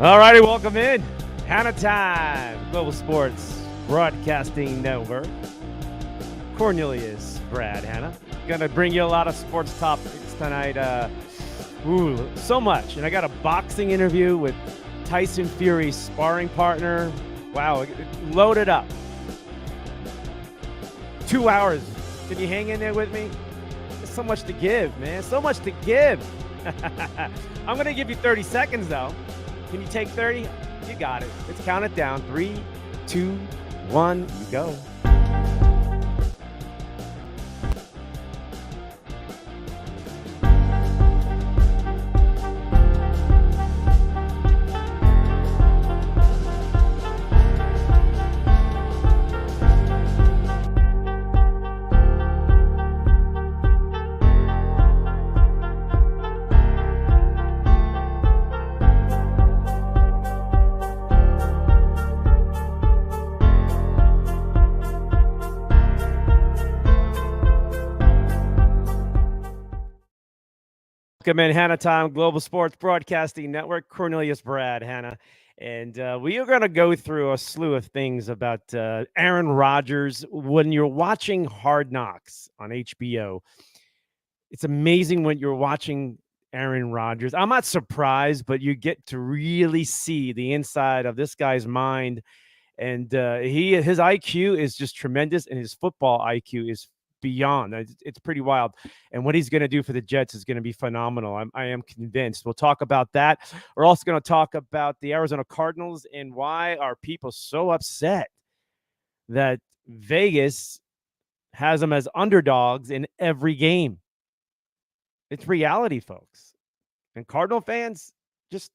All righty, welcome in. Hanna Time, Global Sports Broadcasting Network. Cornelius, Brad, Hanna. Gonna bring you a lot of sports topics tonight. So much. And I got a boxing interview with Tyson Fury's sparring partner. Wow, loaded up. 2 hours. Can you hang in there with me? There's so much to give, man. So much to give. I'm gonna give you 30 seconds, though. Can you take 30? You got it. Let's count it down. 3, 2, 1, you go. Welcome in, Hanna Time, Global Sports Broadcasting Network. Cornelius, Brad, Hanna. And we are going to go through a slew of things about Aaron Rodgers. When you're watching Hard Knocks on HBO, it's amazing when you're watching Aaron Rodgers. I'm not surprised, but you get to really see the inside of this guy's mind. And his IQ is just tremendous, and his football IQ is beyond. It's pretty wild. And what he's going to do for the Jets is going to be phenomenal. I am convinced. We'll talk about that. We're also going to talk about the Arizona Cardinals and why are people so upset that Vegas has them as underdogs in every game. It's reality, folks. And Cardinal fans, just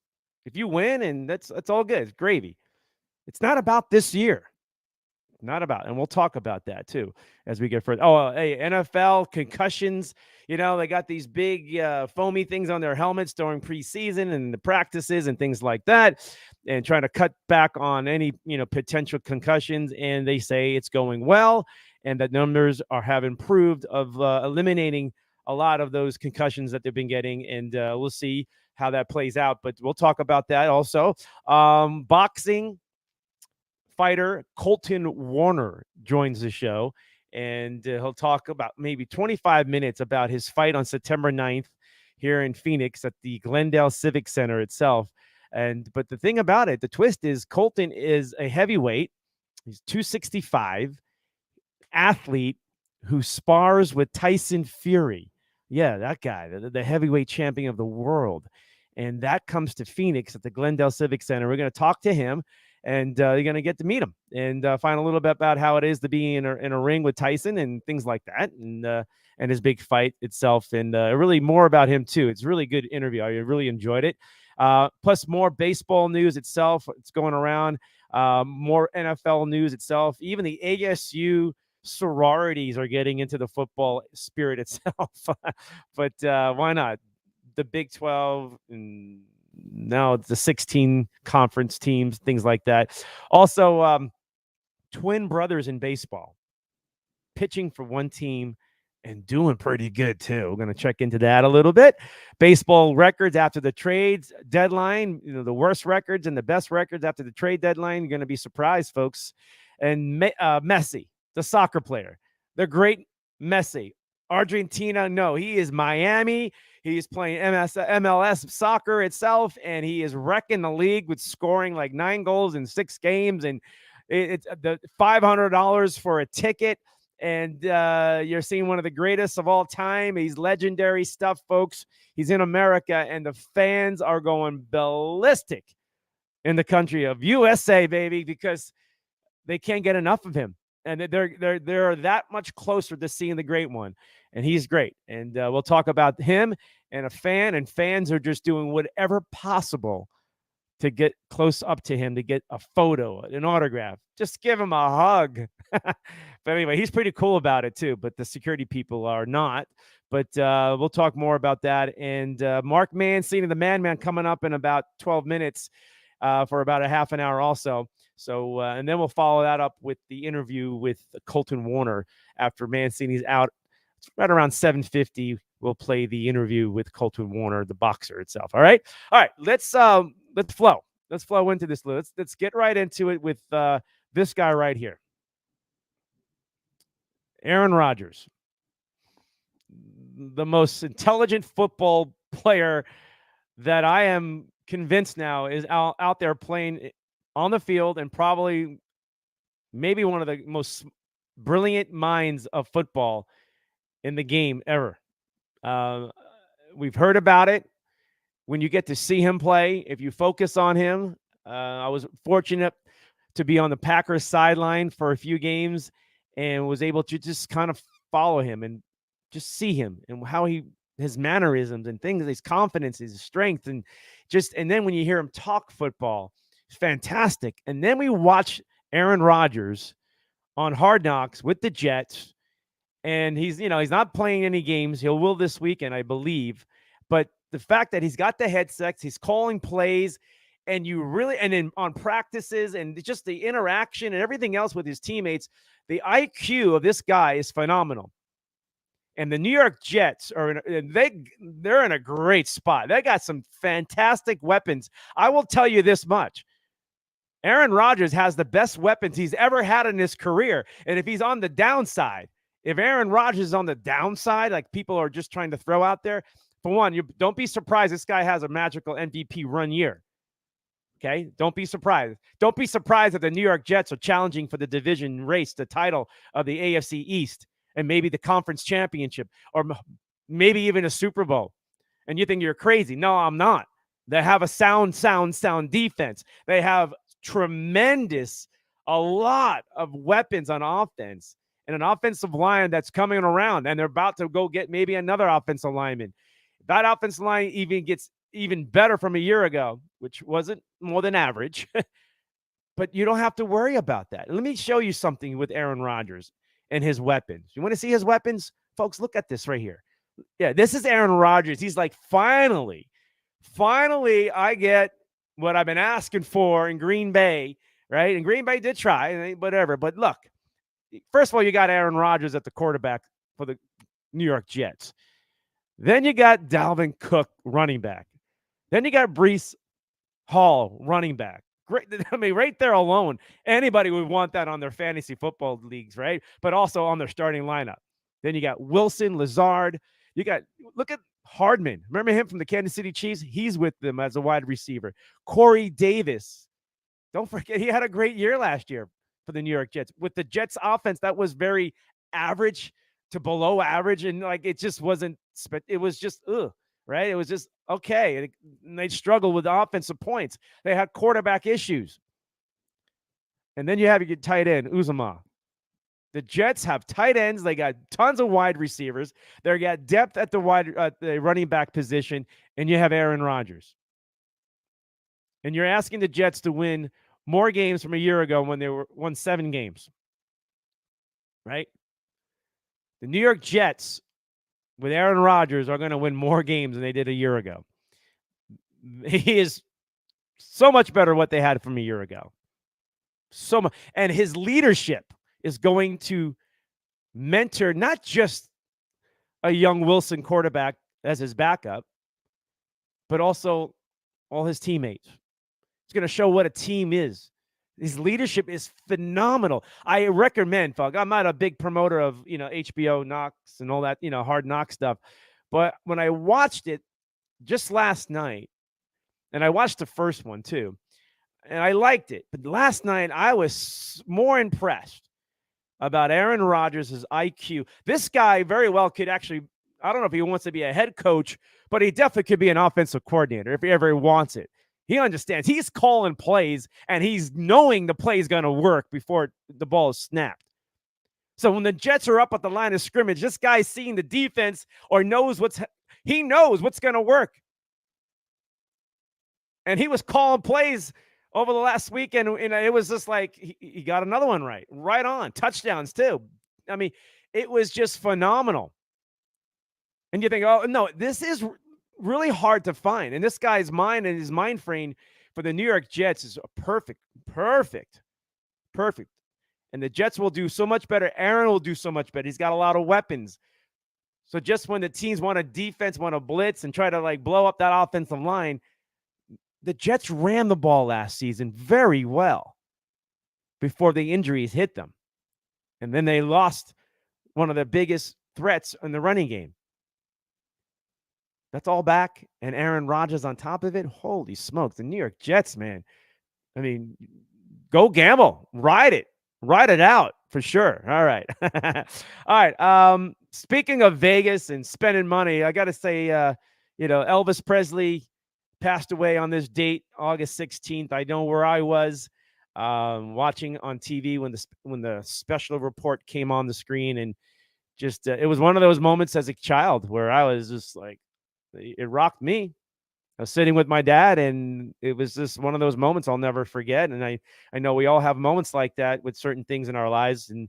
if you win, and that's all good. It's gravy. It's not about this year. Not about, and we'll talk about that too as we get further. Oh, hey, NFL concussions. You know, they got these big foamy things on their helmets during preseason and the practices and things like that, and trying to cut back on any potential concussions. And they say it's going well, and that numbers have improved of eliminating a lot of those concussions that they've been getting. And we'll see how that plays out. But we'll talk about that also. Boxing. Fighter Colton Warner joins the show, and he'll talk about maybe 25 minutes about his fight on September 9th here in Phoenix at the Glendale Civic Center itself. But the thing about it, the twist is Colton is a heavyweight. He's 265 athlete who spars with Tyson Fury. Yeah, that guy, the heavyweight champion of the world. And that comes to Phoenix at the Glendale Civic Center. We're going to talk to him. And you're going to get to meet him and find a little bit about how it is to be in a ring with Tyson and things like that, and his big fight itself, and really more about him too. It's a really good interview. I really enjoyed it. Plus more baseball news itself. It's going around. More NFL news itself. Even the ASU sororities are getting into the football spirit itself. But why not? The Big 12 and now it's the 16 conference teams, things like that. Also, twin brothers in baseball, pitching for one team and doing pretty good too. We're going to check into that a little bit. Baseball records after the trades deadline, the worst records and the best records after the trade deadline. You're going to be surprised, folks. And Messi, the soccer player, the great Messi. Argentina, no, he is Miami. He's playing MLS soccer itself, and he is wrecking the league with scoring like 9 goals in 6 games. And it's the $500 for a ticket. And you're seeing one of the greatest of all time. He's legendary stuff, folks. He's in America, and the fans are going ballistic in the country of USA, baby, because they can't get enough of him. And they're that much closer to seeing the great one. And he's great. And we'll talk about him and a fan. And fans are just doing whatever possible to get close up to him, to get a photo, an autograph. Just give him a hug. But anyway, he's pretty cool about it too. But the security people are not. But we'll talk more about that. And Mark Mancini, the Man coming up in about 12 minutes for about a half an hour also. So, and then we'll follow that up with the interview with Colton Warner after Mancini's out. It's right around 7:50. We'll play the interview with Colton Warner, the boxer itself. All right. Let's flow. let's flow into this. Let's get right into it with this guy right here, Aaron Rodgers, the most intelligent football player that I am convinced now is out there playing on the field, and probably maybe one of the most brilliant minds of football in the game ever. Uh, we've heard about it. When you get to see him play, if you focus on him, I was fortunate to be on the Packers sideline for a few games and was able to just kind of follow him and just see him and how his mannerisms and things, his confidence, his strength, and then when you hear him talk football, it's fantastic. And then we watch Aaron Rodgers on Hard Knocks with the Jets, and he's not playing any games. He'll will this weekend, I believe. But the fact that he's got the headsets, he's calling plays, and then on practices and just the interaction and everything else with his teammates, the IQ of this guy is phenomenal. And the New York Jets they're in a great spot. They got some fantastic weapons. I will tell you this much. Aaron Rodgers has the best weapons he's ever had in his career. And if he's on the downside, if Aaron Rodgers is on the downside, like people are just trying to throw out there, for one, you don't be surprised this guy has a magical MVP run year. Okay? Don't be surprised. Don't be surprised that the New York Jets are challenging for the division race, the title of the AFC East, and maybe the conference championship, or maybe even a Super Bowl. And you think you're crazy. No, I'm not. They have a sound defense. They have a lot of weapons on offense, and an offensive line that's coming around, and they're about to go get maybe another offensive lineman. That offensive line even gets even better from a year ago, which wasn't more than average. But you don't have to worry about that. Let me show you something with Aaron Rodgers and his weapons. You want to see his weapons? Folks, look at this right here. Yeah, this is Aaron Rodgers. He's like, finally, I get what I've been asking for in Green Bay, right? And Green Bay did try, whatever. But look, first of all, you got Aaron Rodgers at the quarterback for the New York Jets. Then you got Dalvin Cook, running back. Then you got Breece Hall, running back. Great. I mean, right there alone, anybody would want that on their fantasy football leagues, right? But also on their starting lineup. Then you got Wilson, Lazard. Look at Hardman. Remember him from the Kansas City Chiefs? He's with them as a wide receiver. Corey Davis. Don't forget, he had a great year last year for the New York Jets. With the Jets offense, that was very average to below average. And it just wasn't, it was just, right? It was just, okay. And they struggled with offensive points. They had quarterback issues. And then you have your tight end, Uzomah. The Jets have tight ends. They got tons of wide receivers. They got depth at the running back position, and you have Aaron Rodgers. And you're asking the Jets to win more games from a year ago when they won 7 games, right? The New York Jets with Aaron Rodgers are going to win more games than they did a year ago. He is so much better what they had from a year ago. So much, and his leadership is going to mentor not just a young Wilson quarterback as his backup, but also all his teammates. It's going to show what a team is. His leadership is phenomenal. I recommend, folks. I'm not a big promoter of, HBO Knocks and all that, Hard Knock stuff. But when I watched it just last night, and I watched the first one too, and I liked it. But last night, I was more impressed about Aaron Rodgers' IQ. This guy very well could actually, I don't know if he wants to be a head coach, but he definitely could be an offensive coordinator if he ever wants it. He understands. He's calling plays, and he's knowing the play is going to work before the ball is snapped. So when the Jets are up at the line of scrimmage, this guy's seeing the defense or knows what's going to work. And he was calling plays over the last weekend, and it was just like he got another one right on. Touchdowns, too. I mean, it was just phenomenal. And you think, oh, no, this is really hard to find. And this guy's mind and his mind frame for the New York Jets is perfect. And the Jets will do so much better. Aaron will do so much better. He's got a lot of weapons. So just when the teams want a defense, want to blitz and try to blow up that offensive line, The Jets ran the ball last season very well before the injuries hit them. And then they lost one of the biggest threats in the running game. That's all back, and Aaron Rodgers on top of it. Holy smokes, the New York Jets, man. I mean, go gamble, ride it out for sure. All right, all right. Speaking of Vegas and spending money, I got to say, Elvis Presley passed away on this date, August 16th. I know where I was watching on TV when the special report came on the screen, and just it was one of those moments as a child where I was just like, it rocked me. I was sitting with my dad, and it was just one of those moments I'll never forget. And I know we all have moments like that with certain things in our lives. And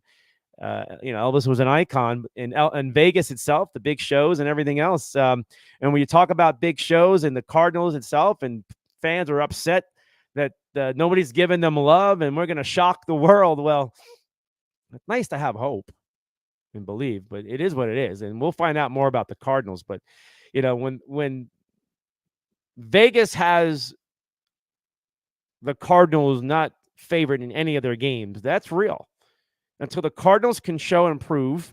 Elvis was an icon in Vegas itself, the big shows and everything else. And when you talk about big shows and the Cardinals itself, and fans are upset that nobody's giving them love, and we're going to shock the world. Well, it's nice to have hope and believe, but it is what it is, and we'll find out more about the Cardinals. But when Vegas has the Cardinals not favored in any of their games, that's real. Until the Cardinals can show and prove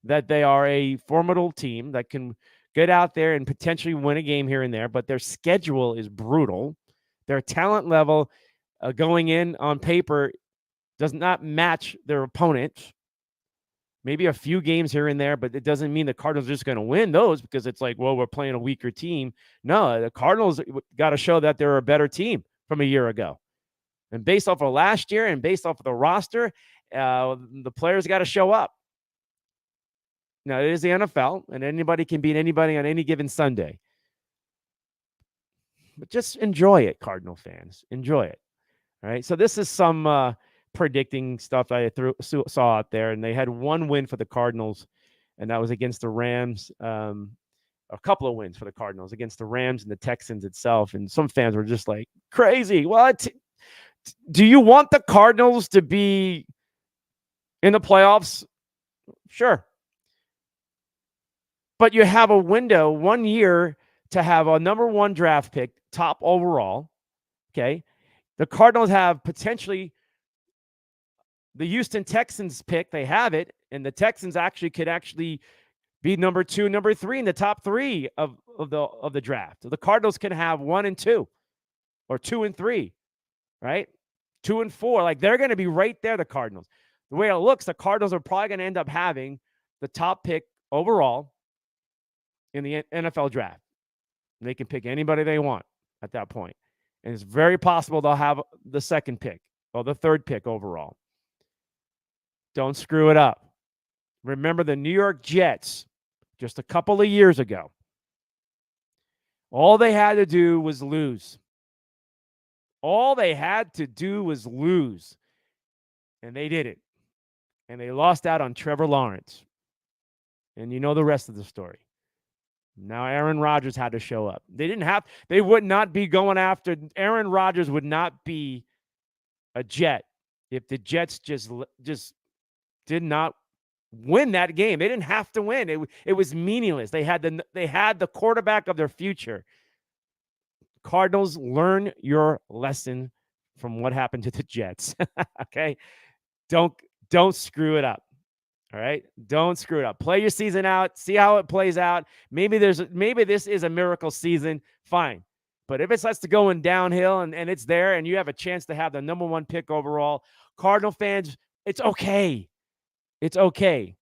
that they are a formidable team that can get out there and potentially win a game here and there, but their schedule is brutal. Their talent level going in on paper does not match their opponents. Maybe a few games here and there, but it doesn't mean the Cardinals are just going to win those, because it's like, well, we're playing a weaker team. No, the Cardinals got to show that they're a better team from a year ago. And based off of last year and based off of the roster, the players got to show up. Now, it is the NFL, and anybody can beat anybody on any given Sunday. But just enjoy it, Cardinal fans. Enjoy it. All right. So this is some predicting stuff I saw out there, and they had one win for the Cardinals, and that was against the Rams. A couple of wins for the Cardinals against the Rams and the Texans itself. And some fans were just like, crazy. What? Do you want the Cardinals to be in the playoffs? Sure. But you have a window, 1 year, to have a number one draft pick, top overall. Okay. The Cardinals have potentially the Houston Texans pick. They have it. And the Texans could be number 2, number 3 in the top 3 of the draft. So the Cardinals can have 1 and 2 or 2 and 3, right? 2 and 4. Like, they're going to be right there, the Cardinals. The way it looks, the Cardinals are probably going to end up having the top pick overall in the NFL draft. And they can pick anybody they want at that point. And it's very possible they'll have the second pick or the third pick overall. Don't screw it up. Remember the New York Jets just a couple of years ago. All they had to do was lose. All they had to do was lose. And they did it. And they lost out on Trevor Lawrence. And you know the rest of the story. Now Aaron Rodgers had to show up. They would not be going after, Aaron Rodgers would not be a Jet if the Jets just did not win that game. They didn't have to win. It was meaningless. They had the quarterback of their future. Cardinals, learn your lesson from what happened to the Jets. Okay? Don't screw it up. All right? Don't screw it up. Play your season out. See how it plays out. Maybe this is a miracle season. Fine. But if it starts to going downhill and it's there and you have a chance to have the number one pick overall, Cardinal fans, it's okay. It's okay.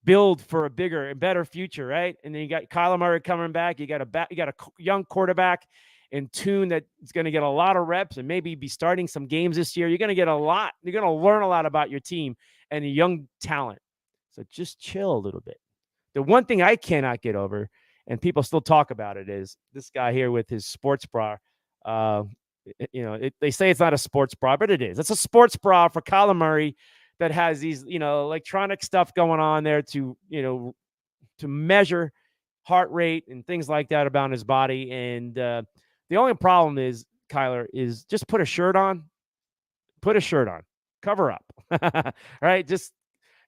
Build for a bigger and better future, right? And then you got Kyler Murray coming back. You got a young quarterback in tune that is going to get a lot of reps and maybe be starting some games this year. You're going to get a lot. You're going to learn a lot about your team and the young talent. So just chill a little bit. The one thing I cannot get over, and people still talk about it, is this guy here with his sports bra. They say it's not a sports bra, but it is. It's a sports bra for Kyler Murray that has these, electronic stuff going on there to measure heart rate and things like that about his body. And the only problem is, Kyler, is just put a shirt on. Put a shirt on. Cover up. All right? Just,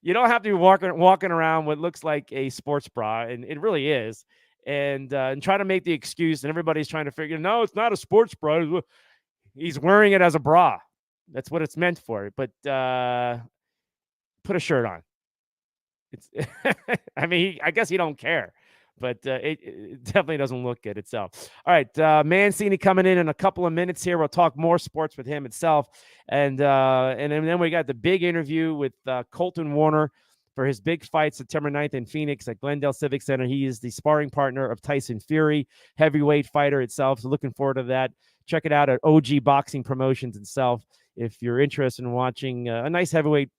you don't have to be walking around what looks like a sports bra, and it really is. and try to make the excuse, and everybody's trying to figure, no, it's not a sports bra. He's wearing it as a bra. That's what it's meant for. But put a shirt on. It's I mean, I guess he don't care, but it definitely doesn't look good itself. All right, Mancini coming in a couple of minutes here. We'll talk more sports with him itself, and then we got the big interview with Colton Warner for his big fight September 9th in Phoenix at Glendale Civic Center. He is the sparring partner of Tyson Fury, heavyweight fighter itself. So looking forward to that. Check it out at OG Boxing Promotions itself if you're interested in watching a nice heavyweight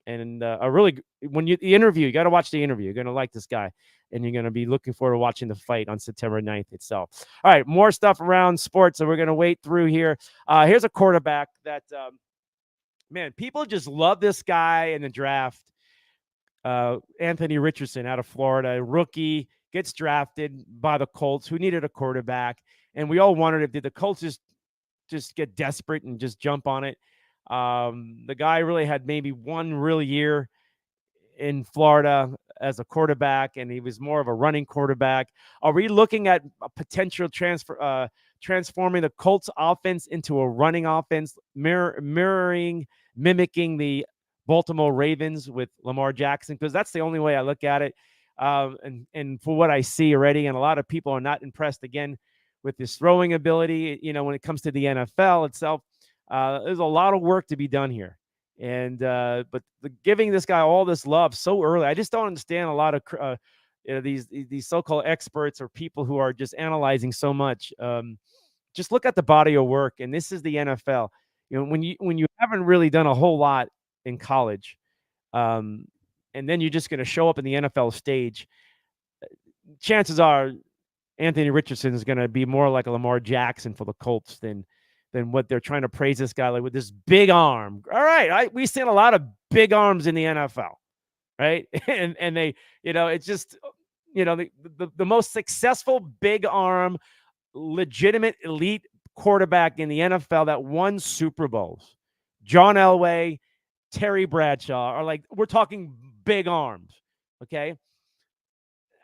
and a really when the interview, you got to watch the interview. You're going to like this guy, and you're going to be looking forward to watching the fight on September 9th itself. All right, more stuff around sports, so we're going to wait through here. Here's a quarterback that, man, people just love this guy in the draft. Anthony Richardson out of Florida, rookie, gets drafted by the Colts, who needed a quarterback, and we all wondered did the Colts just get desperate and just jump on it. The guy really had maybe one real year in Florida as a quarterback, and he was more of a running quarterback. Are we looking at a potential transforming the Colts offense into a running offense, mimicking the Baltimore Ravens with Lamar Jackson? Because that's the only way I look at it. And for what I see already, and a lot of people are not impressed again with his throwing ability. When it comes to the NFL itself, there's a lot of work to be done here. And but giving this guy all this love so early, I just don't understand a lot of these so-called experts or people who are just analyzing so much. Just look at the body of work, and this is the NFL. When you haven't really done a whole lot in college, and then you're just going to show up in the NFL stage, chances are Anthony Richardson is going to be more like a Lamar Jackson for the Colts than what they're trying to praise this guy like with this big arm. All right, we've seen a lot of big arms in the NFL, right? and they, it's just, the most successful big arm, legitimate elite quarterback in the NFL that won Super Bowls, John Elway, Terry Bradshaw, are like, we're talking big arms, okay?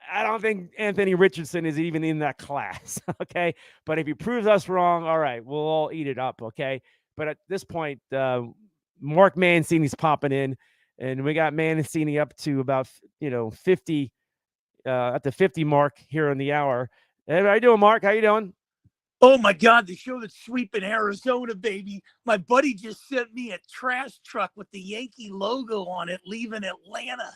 I don't think Anthony Richardson is even in that class, okay? But if he proves us wrong, all right, we'll all eat it up, okay? But at this point, Mark Mancini's popping in, and we got Mancini up to about 50 at the 50 mark here in the hour. Hey, how you doing, Mark? How you doing? Oh my God, the show that's sweeping Arizona, baby. My buddy just sent me a trash truck with the Yankee logo on it leaving Atlanta.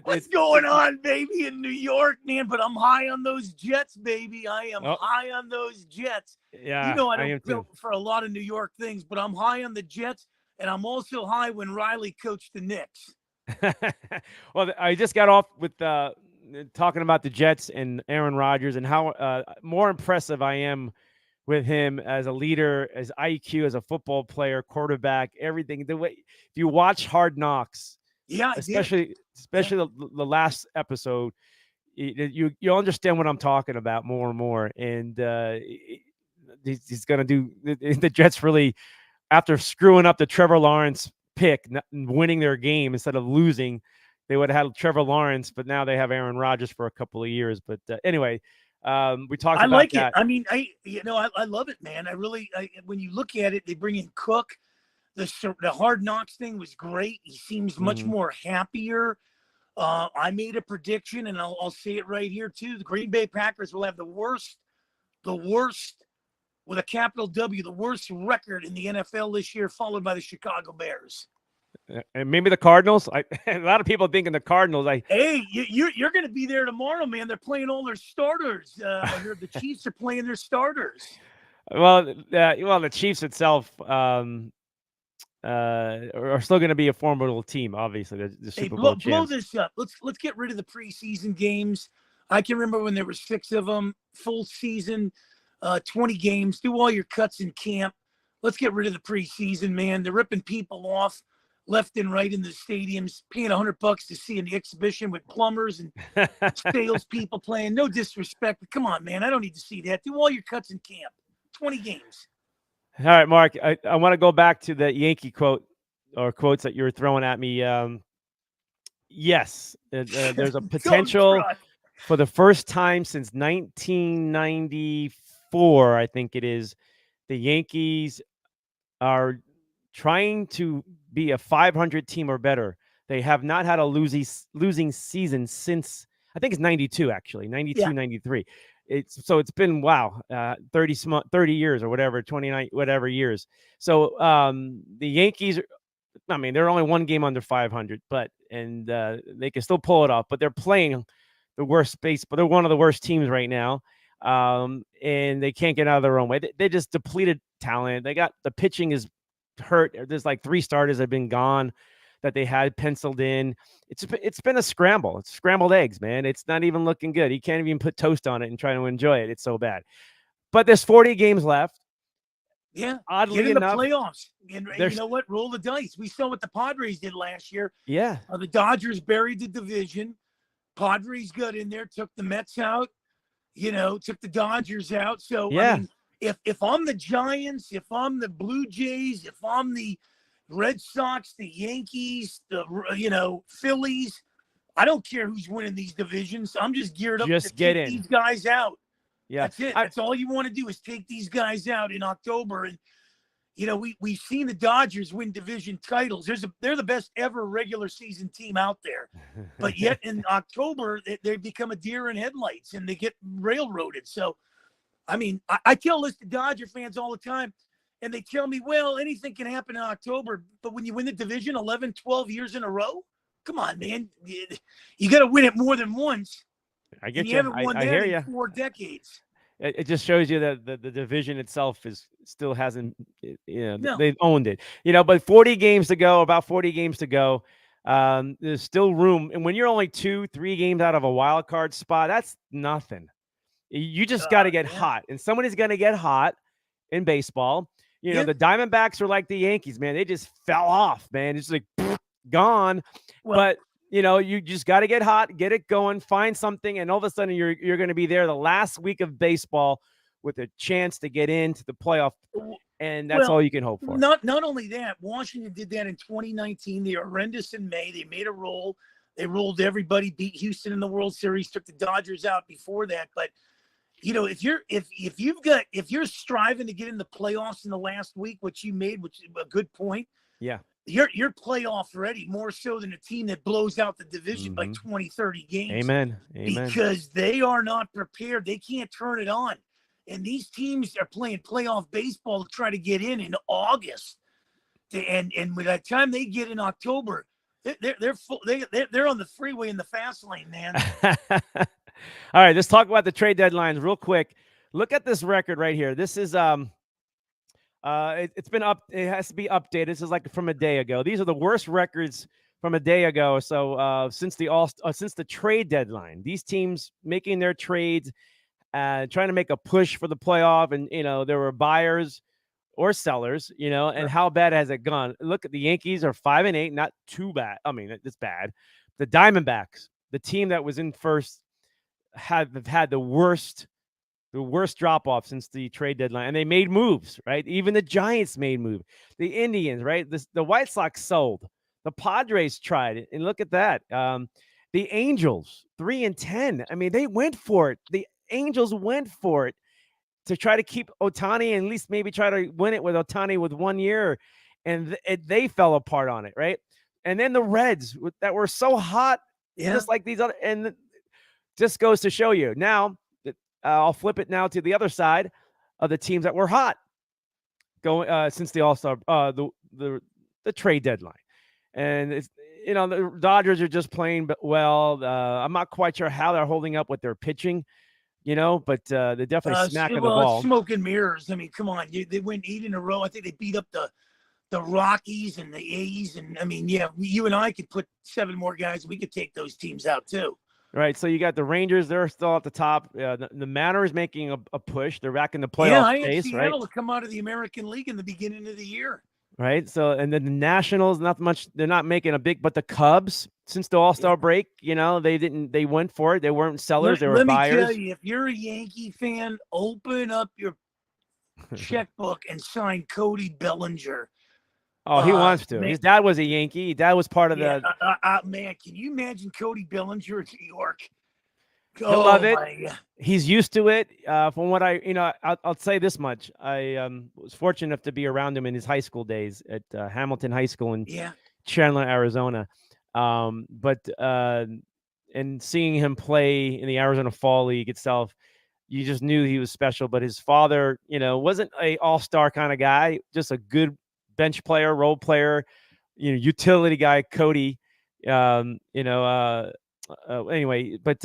What's going on, baby, in New York, man? But I'm high on those Jets, baby. I am high on those Jets. Yeah, I don't feel for a lot of New York things, but I'm high on the Jets, and I'm also high when Riley coached the Knicks. Well, I just got off with talking about the Jets and Aaron Rodgers and how more impressive I am with him as a leader, as IQ, as a football player, quarterback, everything. The way if you watch Hard Knocks, especially the last episode, you understand what I'm talking about more and more. And he's going to do the Jets really, after screwing up the Trevor Lawrence pick, winning their game instead of losing. They would have had Trevor Lawrence, but now they have Aaron Rodgers for a couple of years. But anyway, we talked about like that. It. I mean, I love it, man. When you look at it, they bring in Cook. The Hard Knocks thing was great. He seems much more happier. I made a prediction, and I'll say it right here too. The Green Bay Packers will have the worst with a capital W, the worst record in the NFL this year, followed by the Chicago Bears. And maybe the Cardinals. A lot of people thinking the Cardinals. Hey, you're going to be there tomorrow, man. They're playing all their starters. I heard the Chiefs are playing their starters. Well, the Chiefs itself are still going to be a formidable team. Obviously, the Super Bowl champs. Blow this up. Let's get rid of the preseason games. I can remember when there were 6 of them, full season, 20 games. Do all your cuts in camp. Let's get rid of the preseason, man. They're ripping people off left and right in the stadiums, paying $100 to see an exhibition with plumbers and salespeople playing. No disrespect, but come on, man. I don't need to see that. Do all your cuts in camp. 20 games. All right, Mark. I want to go back to the Yankee quote or quotes that you were throwing at me. Yes, there's a Don't potential trust. for the first time since 1994, I think it is. The Yankees are trying to be a 500 team or better. They have not had a losing season since, I think it's 92, actually, Yeah, 92, 93. It's been, wow, 30 years or whatever, 29 whatever years. So the Yankees, I mean, they're only one game under 500, but they can still pull it off. But they're playing the worst base, but they're one of the worst teams right now, and they can't get out of their own way. They just depleted talent. They got the pitching is hurt. There's like three starters that have been gone that they had penciled in. It's been a scramble. It's scrambled eggs, man. It's not even looking good. You can't even put toast on it and try to enjoy it. It's so bad. But there's 40 games left. yeah. Get Oddly in the enough, playoffs. And you there's know what? Roll the dice. We saw what the Padres did last year. yeah. The Dodgers buried the division. Padres got in there, took the Mets out, took the Dodgers out. So, I Yeah, mean, if I'm the Giants, if I'm the Blue Jays, if I'm the Red Sox, the Yankees, the Phillies, I don't care who's winning these divisions. I'm just geared up to just get take in. these guys out. Yeah. That's it. That's all you want to do is take these guys out in October. And we've seen the Dodgers win division titles. They're the best ever regular season team out there. But yet in October, they become a deer in headlights and they get railroaded. So, I mean, I tell this to Dodger fans all the time, and they tell me, well, anything can happen in October. But when you win the division 11, 12 years in a row, come on, man. You got to win it more than once. I And get you you. haven't won I that hear in you. 4 decades. It just shows you that the division itself is still hasn't, No. they've owned it, but 40 games to go, about 40 games to go. There's still room. And when you're only 2, 3 games out of a wild card spot, that's nothing. You just got to get Yeah. hot, and somebody's going to get hot in baseball. Yeah. The Diamondbacks are like the Yankees, man. They just fell off, man. It's like gone. Well, But you just got to get hot, get it going, find something, and all of a sudden you're going to be there the last week of baseball with a chance to get into the playoff, and that's all you can hope for. Not only that, Washington did that in 2019. They were horrendous in May. They made a roll. They rolled everybody, beat Houston in the World Series, took the Dodgers out before that. But if you're striving to get in the playoffs in the last week, which you made, which is a good point. Yeah. You're playoff ready more so than a team that blows out the division by 20, 30 games. Amen. Because they are not prepared. They can't turn it on. And these teams are playing playoff baseball to try to get in August. And by the time they get in October, they're on the freeway in the fast lane, man. All right, let's talk about the trade deadlines real quick. Look at this record right here. This is it's been up. It has to be updated. This is like from a day ago. These are the worst records from a day ago. So since the trade deadline, these teams making their trades, trying to make a push for the playoff, and there were buyers or sellers, and how bad has it gone? Look at the Yankees are 5-8, not too bad. I mean, it's bad. The Diamondbacks, the team that was in first, have had the worst drop off since the trade deadline, and they made moves, right? Even the Giants made moves. The Indians, right? The White Sox sold. The Padres tried it, and look at that. The Angels, 3-10. I mean, they went for it. The Angels went for it to try to keep Ohtani and at least maybe try to win it with Ohtani with 1 year, and they fell apart on it, right? And then the Reds that were so hot, just like these other, and just goes to show you now. I'll flip it now to the other side of the teams that were hot going since the All-Star, the trade deadline, and it's the Dodgers are just playing well. I'm not quite sure how they're holding up with their pitching, but they're definitely smacking the ball. Smoke and mirrors. I mean, come on, they went 8 in a row. I think they beat up the Rockies and the A's, and I mean, yeah, you and I could put 7 more guys. We could take those teams out too. Right, so you got the Rangers; they're still at the top. The Mariners making a push; they're back in the playoff I had space, Seattle right? to come out of the American League in the beginning of the year. Right, so and then the Nationals, not much. They're not making a big, but the Cubs, since the All-Star break, they went for it. They weren't sellers; they were buyers. Let me tell you, if you're a Yankee fan, open up your checkbook and sign Cody Bellinger. Oh, he wants to. Man, His dad was a Yankee. Dad was part of yeah, the. man, can you imagine Cody Bellinger in New York? He'll love Oh it. my God. He's used to it. From what I'll say this much: I was fortunate enough to be around him in his high school days at Hamilton High School in Yeah, Chandler, Arizona. But and seeing him play in the Arizona Fall League itself, you just knew he was special. But his father, wasn't a all-star kind of guy, just a good bench player, role player, utility guy, Cody. Anyway, but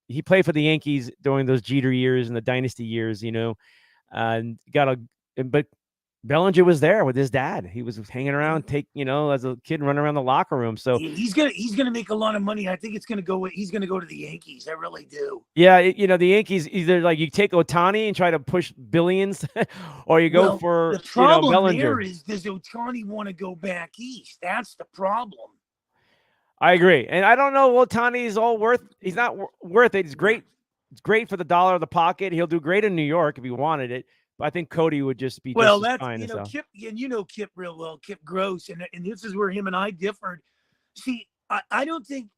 he played for the Yankees during those Jeter years and the dynasty years, and but Bellinger was there with his dad. He was hanging yeah. around, as a kid running around the locker room. So He's gonna make a lot of money. I think he's gonna go to the Yankees. I really do. yeah, the Yankees either like you take Otani and try to push billions, or you go Well, the for problem there Bellinger. is, does Otani want to go back east? That's the problem. I agree, and I don't know Otani's all worth. He's not worth it. He's Yeah. great. It's great for the dollar of the pocket. He'll do great in New York if he wanted it. But I think Cody would just be Well, just as that's fine as well. Kip, and Kip real well, Kip Gross, and this is where him and I differed. See, I don't think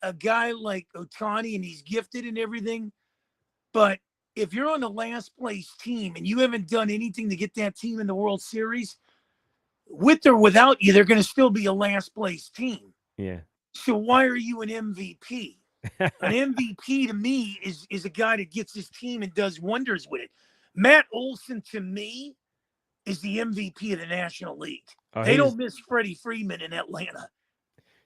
a guy like Otani, and he's gifted and everything, but if you're on the last place team and you haven't done anything to get that team in the World Series, with or without you, they're going to still be a last place team. Yeah. So why are you an MVP? An MVP to me is a guy that gets his team and does wonders with it. Matt Olson to me is the MVP of the National League. Oh, They don't miss Freddie Freeman in Atlanta.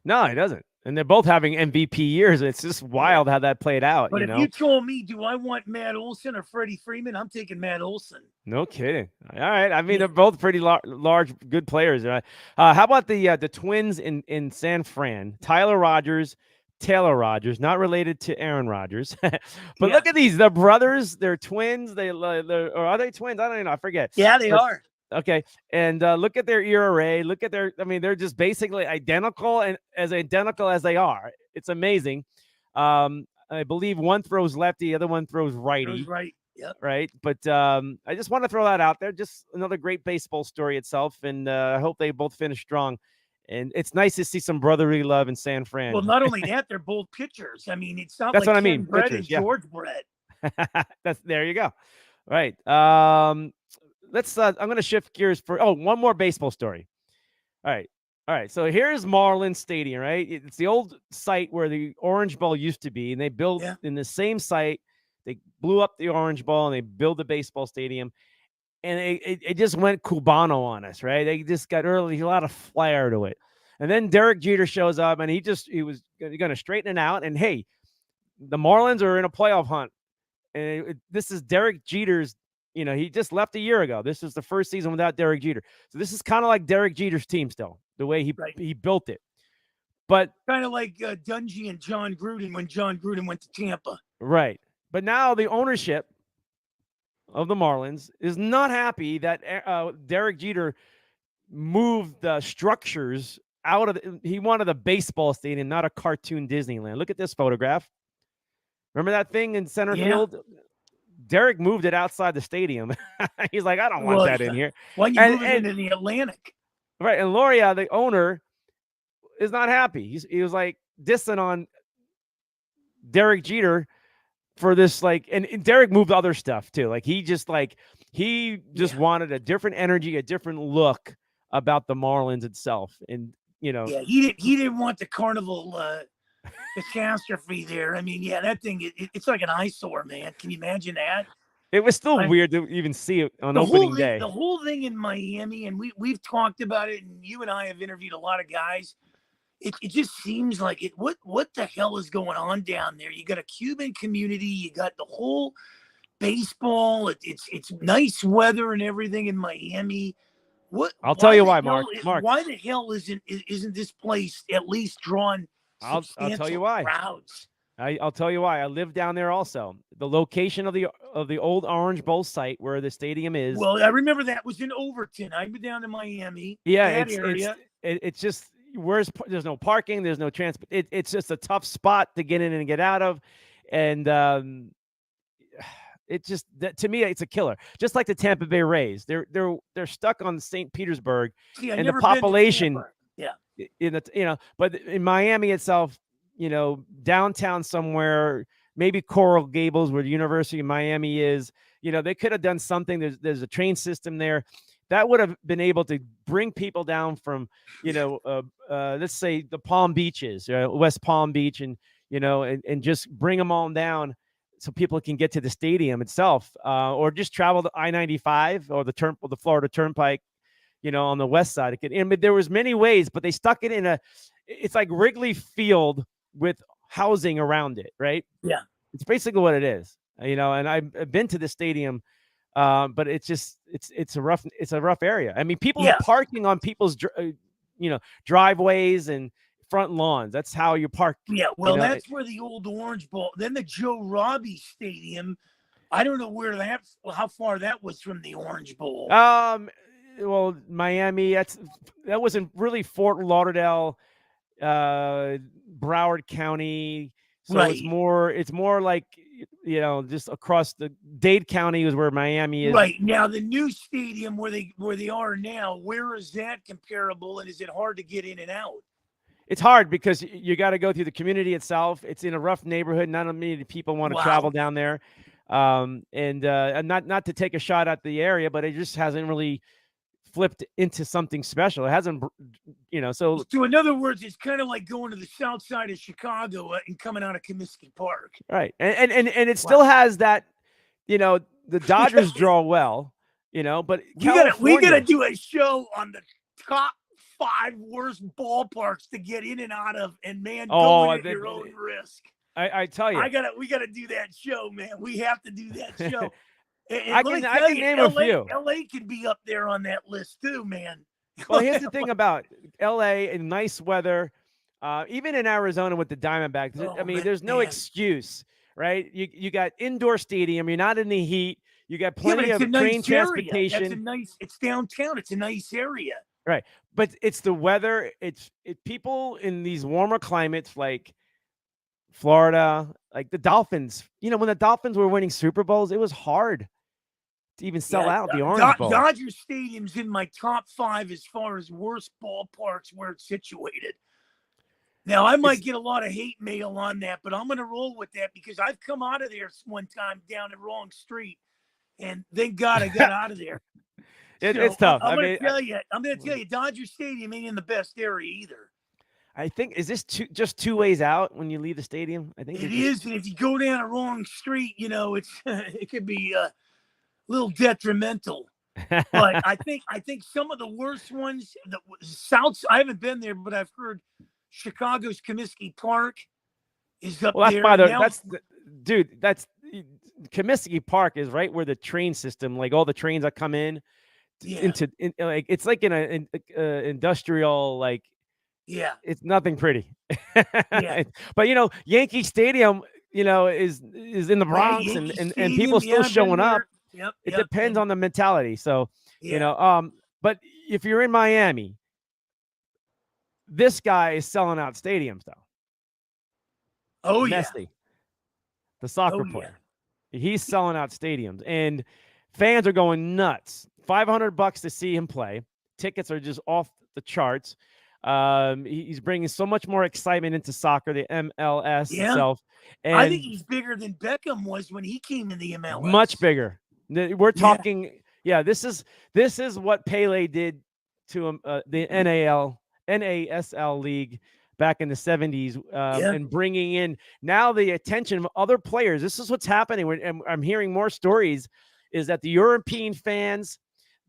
No, he doesn't. And they're both having MVP years. It's just wild how that played out. But if you told me, do I want Matt Olson or Freddie Freeman? I'm taking Matt Olson. No kidding. All right. I mean, they're both pretty large, good players. How about the Twins in San Fran? Tyler Rogers, Taylor Rogers, not related to Aaron Rodgers, but look at these. They're brothers. They're twins. Or are they twins? I don't even know. I forget. Yeah, they are. Okay, and look at their ERA. Look at their. I mean, they're just basically identical, and as identical as they are, it's amazing. I believe one throws lefty, the other one throws righty. Throws right. Yep. Right. But I just want to throw that out there. Just another great baseball story itself, and I hope they both finish strong. And it's nice to see some brotherly love in San Fran. Well, not only that, they're both pitchers. I mean, it's not That's like what I Ken mean. Brett Pitchers, and yeah. George Brett. There you go. Right. Let's. I'm going to shift gears for. One more baseball story. All right. So here's Marlins Stadium. Right. It's the old site where the Orange Bowl used to be, and they built in the same site. They blew up the Orange Bowl and they built the baseball stadium, and it just went Cubano on us. Right. They just got a lot of flair to it. And then Derek Jeter shows up, and he was going to straighten it out. And hey, the Marlins are in a playoff hunt. And this is Derek Jeter's, he just left a year ago. This is the first season without Derek Jeter. So this is kind of like Derek Jeter's team still, the way he built it. But kind of like Dungy and John Gruden when John Gruden went to Tampa. Right. But now the ownership of the Marlins is not happy that Derek Jeter moved the structures out of he wanted a baseball stadium, not a cartoon Disneyland. Look at this photograph. Remember that thing in center field? Derek moved it outside the stadium. He's like, I don't want that in here. Why you move it into the Atlantic? Right. And Loria, the owner, is not happy. He was like dissing on Derek Jeter for this, and Derek moved other stuff too. He just wanted a different energy, a different look about the Marlins itself. And, Yeah, he didn't want the carnival catastrophe there. I mean, that thing, it's like an eyesore, man. Can you imagine that? It was still weird to even see it on opening day. The whole thing in Miami, and we've talked about it, and you and I have interviewed a lot of guys. It just seems like it. What the hell is going on down there? You got a Cuban community. You got the whole baseball. It's nice weather and everything in Miami. I'll tell you why, Mark. Why the hell isn't this place at least drawn I'll tell you why. Crowds? I'll tell you why. I live down there also. The location of the old Orange Bowl site where the stadium is. Well, I remember that was in Overton. I've been down to Miami. Yeah, it's just there's no parking, there's no transport. It's just a tough spot to get in and get out of, and It just to me, it's a killer. Just like the Tampa Bay Rays, they're stuck on St. Petersburg, See, I and the never been to population Tampa. Yeah. in the but in Miami itself, downtown somewhere, maybe Coral Gables, where the University of Miami is. They could have done something. There's a train system there that would have been able to bring people down from, let's say the Palm Beaches, West Palm Beach, and just bring them all down so people can get to the stadium itself, or just travel to I-95 or the Florida Turnpike, on the west side. There was many ways, but they stuck it it's like Wrigley Field with housing around it, right? Yeah. It's basically what it is, and I've been to the stadium, but it's a rough area. I mean, people are parking on people's, driveways and front lawns. That's how you park. Yeah. Well, that's where the old Orange Bowl, then the Joe Robbie Stadium. I don't know how far that was from the Orange Bowl. Well, Miami, that wasn't really Fort Lauderdale, Broward County. So right. It's more like, just across the Dade County is where Miami is. Right. Now the new stadium where they are now, where is that comparable, and is it hard to get in and out? It's hard because you got to go through the community itself. It's in a rough neighborhood. Not many people want to travel down there. And not to take a shot at the area, but it just hasn't really flipped into something special. It hasn't, so in other words, it's kind of like going to the south side of Chicago and coming out of Comiskey Park. Right. And it still has that, the Dodgers draw well, but we gotta do a show on the top 5 worst ballparks to get in and out of, and man, go at your own risk. I tell you, we gotta do that show, man. We have to do that show. And I can name a few. LA could be up there on that list too, man. Well, here's the thing about LA and nice weather, even in Arizona with the Diamondbacks. There's no excuse, right? You got indoor stadium. You're not in the heat. You got plenty of train transportation. It's downtown. It's a nice area. Right. But it's the weather. It's people in these warmer climates like Florida, like the Dolphins. When the Dolphins were winning Super Bowls, it was hard to even sell out the Orange Bowl. Dodger Stadium's in my top 5 as far as worst ballparks where it's situated. Now, I might get a lot of hate mail on that, but I'm going to roll with that because I've come out of there one time down the wrong street, and thank God I got out of there. It's tough. I'm going to tell you, Dodger Stadium ain't in the best area either. I think, is this just 2 ways out when you leave the stadium? I think it is, and if you go down a wrong street, it could be a little detrimental. But I think some of the worst ones, the South. I haven't been there, but I've heard Chicago's Comiskey Park is up there. That's Comiskey Park is right where the train system, like all the trains that come in. Like it's like in an industrial, like, it's nothing pretty. But Yankee Stadium, is in the Bronx, and people still showing up. It depends on the mentality. So but if you're in Miami, this guy is selling out stadiums though. Oh, Messi, the soccer player, he's selling out stadiums, and fans are going nuts. $500 to see him play. Tickets are just off the charts. He's bringing so much more excitement into soccer, the MLS itself. And I think he's bigger than Beckham was when he came in the MLS. Much bigger. We're talking. This is what Pele did to the NASL league back in the 70s, and bringing in now the attention of other players. This is what's happening. And I'm hearing more stories. Is that the European fans,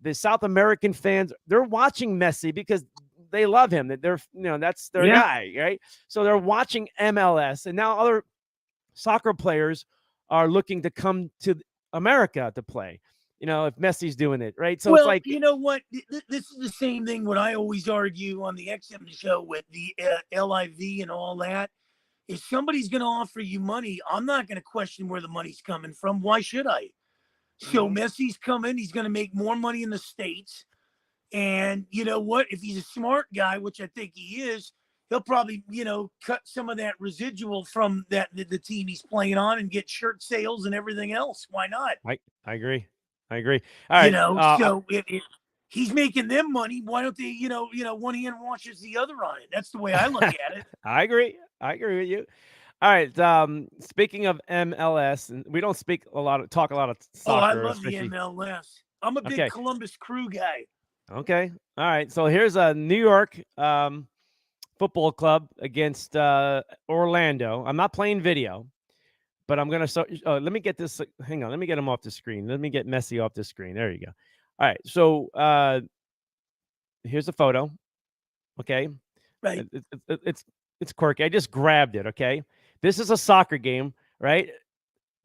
the South American fans, they're watching Messi because they love him. That that's their guy, right? So they're watching MLS, and now other soccer players are looking to come to America to play. If Messi's doing it, right? So it's like, you know what? This is the same thing. What I always argue on the XM show with the LIV and all that. If somebody's going to offer you money, I'm not going to question where the money's coming from. Why should I? So Messi's coming. He's going to make more money in the States. And you know what? If he's a smart guy, which I think he is, he'll probably, cut some of that residual from the team he's playing on and get shirt sales and everything else. Why not? I agree. I agree. All right. So if he's making them money, why don't they, one hand washes the other on it? That's the way I look at it. I agree. I agree with you. All right. Speaking of MLS, and we don't talk a lot of Oh, I soccer, love the especially. MLS. I'm a big Okay. Columbus Crew guy. Okay. All right. So here's a New York football club against Orlando. I'm not playing video, but I'm gonna. Let me get this. Hang on. Let me get him off the screen. Let me get Messi off the screen. There you go. All right. So here's a photo. Okay. Right. It's quirky. I just grabbed it. Okay. This is a soccer game, right?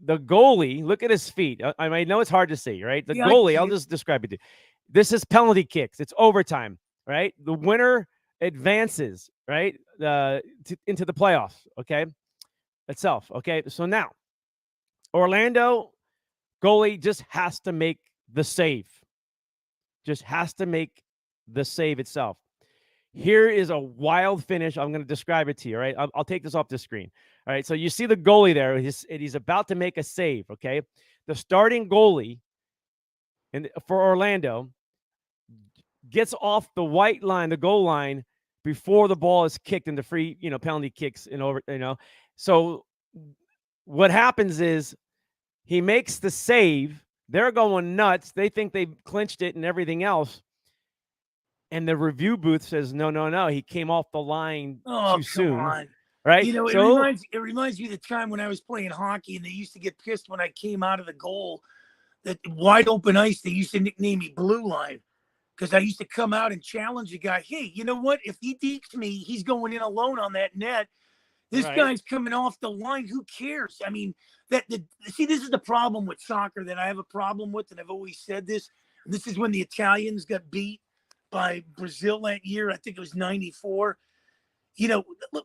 The goalie, look at his feet. I know it's hard to see, right? The Yeah, I goalie, see I'll it. just describe it to you. This is penalty kicks. It's overtime, right? The winner advances, right, into the playoffs, okay, itself, okay? So now, Orlando goalie just has to make the save. Just has to make the save itself. Here is a wild finish. I'm going to describe it to you, all right? I'll take this off the screen. All right, so you see the goalie there. He's about to make a save, okay? The starting goalie for Orlando gets off the white line, the goal line, before the ball is kicked into free, penalty kicks and over, So what happens is he makes the save. They're going nuts. They think they've clinched it and everything else. And the review booth says, no, no, no. He came off the line Oh, too come soon. on. Right. It So reminds me of the time when I was playing hockey and they used to get pissed when I came out of the goal. That wide open ice, they used to nickname me Blue Line because I used to come out and challenge the guy. Hey, you know what? If he dekes me, he's going in alone on that net. This guy's coming off the line. Who cares? I mean, see, this is the problem with soccer that I have a problem with, and I've always said this. And this is when the Italians got beat by Brazil that year. I think it was '94.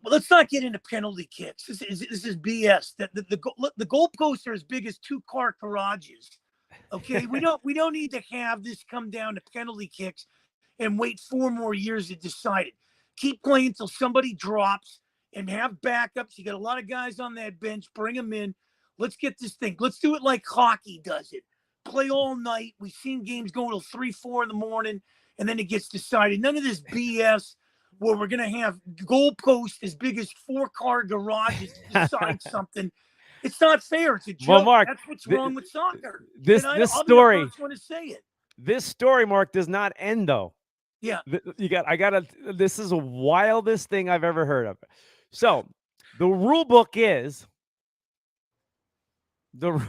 Let's not get into penalty kicks. This is BS. The goalposts are as big as 2-car garages. Okay, we don't need to have this come down to penalty kicks and wait 4 more years to decide it. Keep playing until somebody drops and have backups. You got a lot of guys on that bench. Bring them in. Let's get this thing. Let's do it like hockey does it. Play all night. We've seen games go till 3, 4 in the morning, and then it gets decided. None of this BS where we're going to have goalposts as big as 4-car garages to decide something. It's not fair. It's a joke. Well, Mark, that's what's wrong with soccer. This I'll story, be the first one to say it. This story, Mark, does not end though. Yeah. This is the wildest thing I've ever heard of. So the rule book is the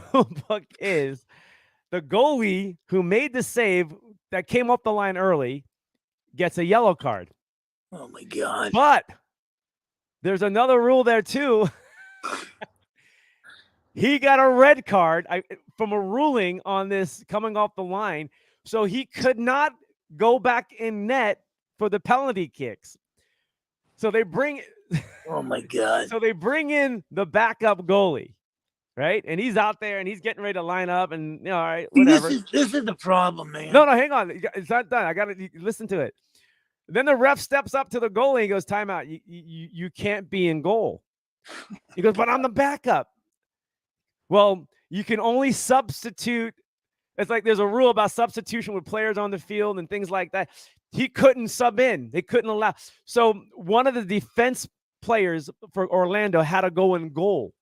goalie who made the save that came up the line early gets a yellow card. Oh my God. But there's another rule there too. He got a red card from a ruling on this coming off the line. So he could not go back in net for the penalty kicks. So they bring Oh my God. So they bring in the backup goalie, right? And he's out there and he's getting ready to line up and all right, whatever. This is the problem, man. No, hang on. It's not done. I got to listen to it. Then the ref steps up to the goalie and goes, timeout. You can't be in goal. He goes, but I'm the backup. Well, you can only substitute. It's like there's a rule about substitution with players on the field and things like that. He couldn't sub in. They couldn't allow. So one of the defense players for Orlando had to go in goal.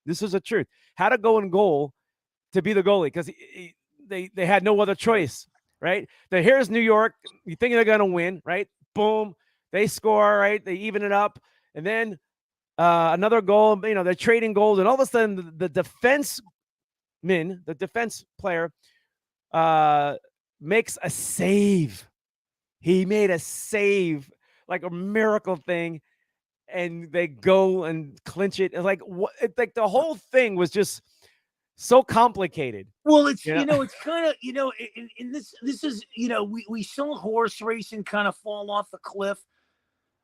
This is the truth. Had to go in goal to be the goalie because they had no other choice, right? Then here's New York. You think they're going to win, right? Boom. They score, right? They even it up. And then another goal, they're trading goals. And all of a sudden, the defense player makes a save. He made a save, like a miracle thing. And they go and clinch it. It's like the whole thing was just so complicated. Well, it's it's kind of in this is we saw horse racing kind of fall off the cliff.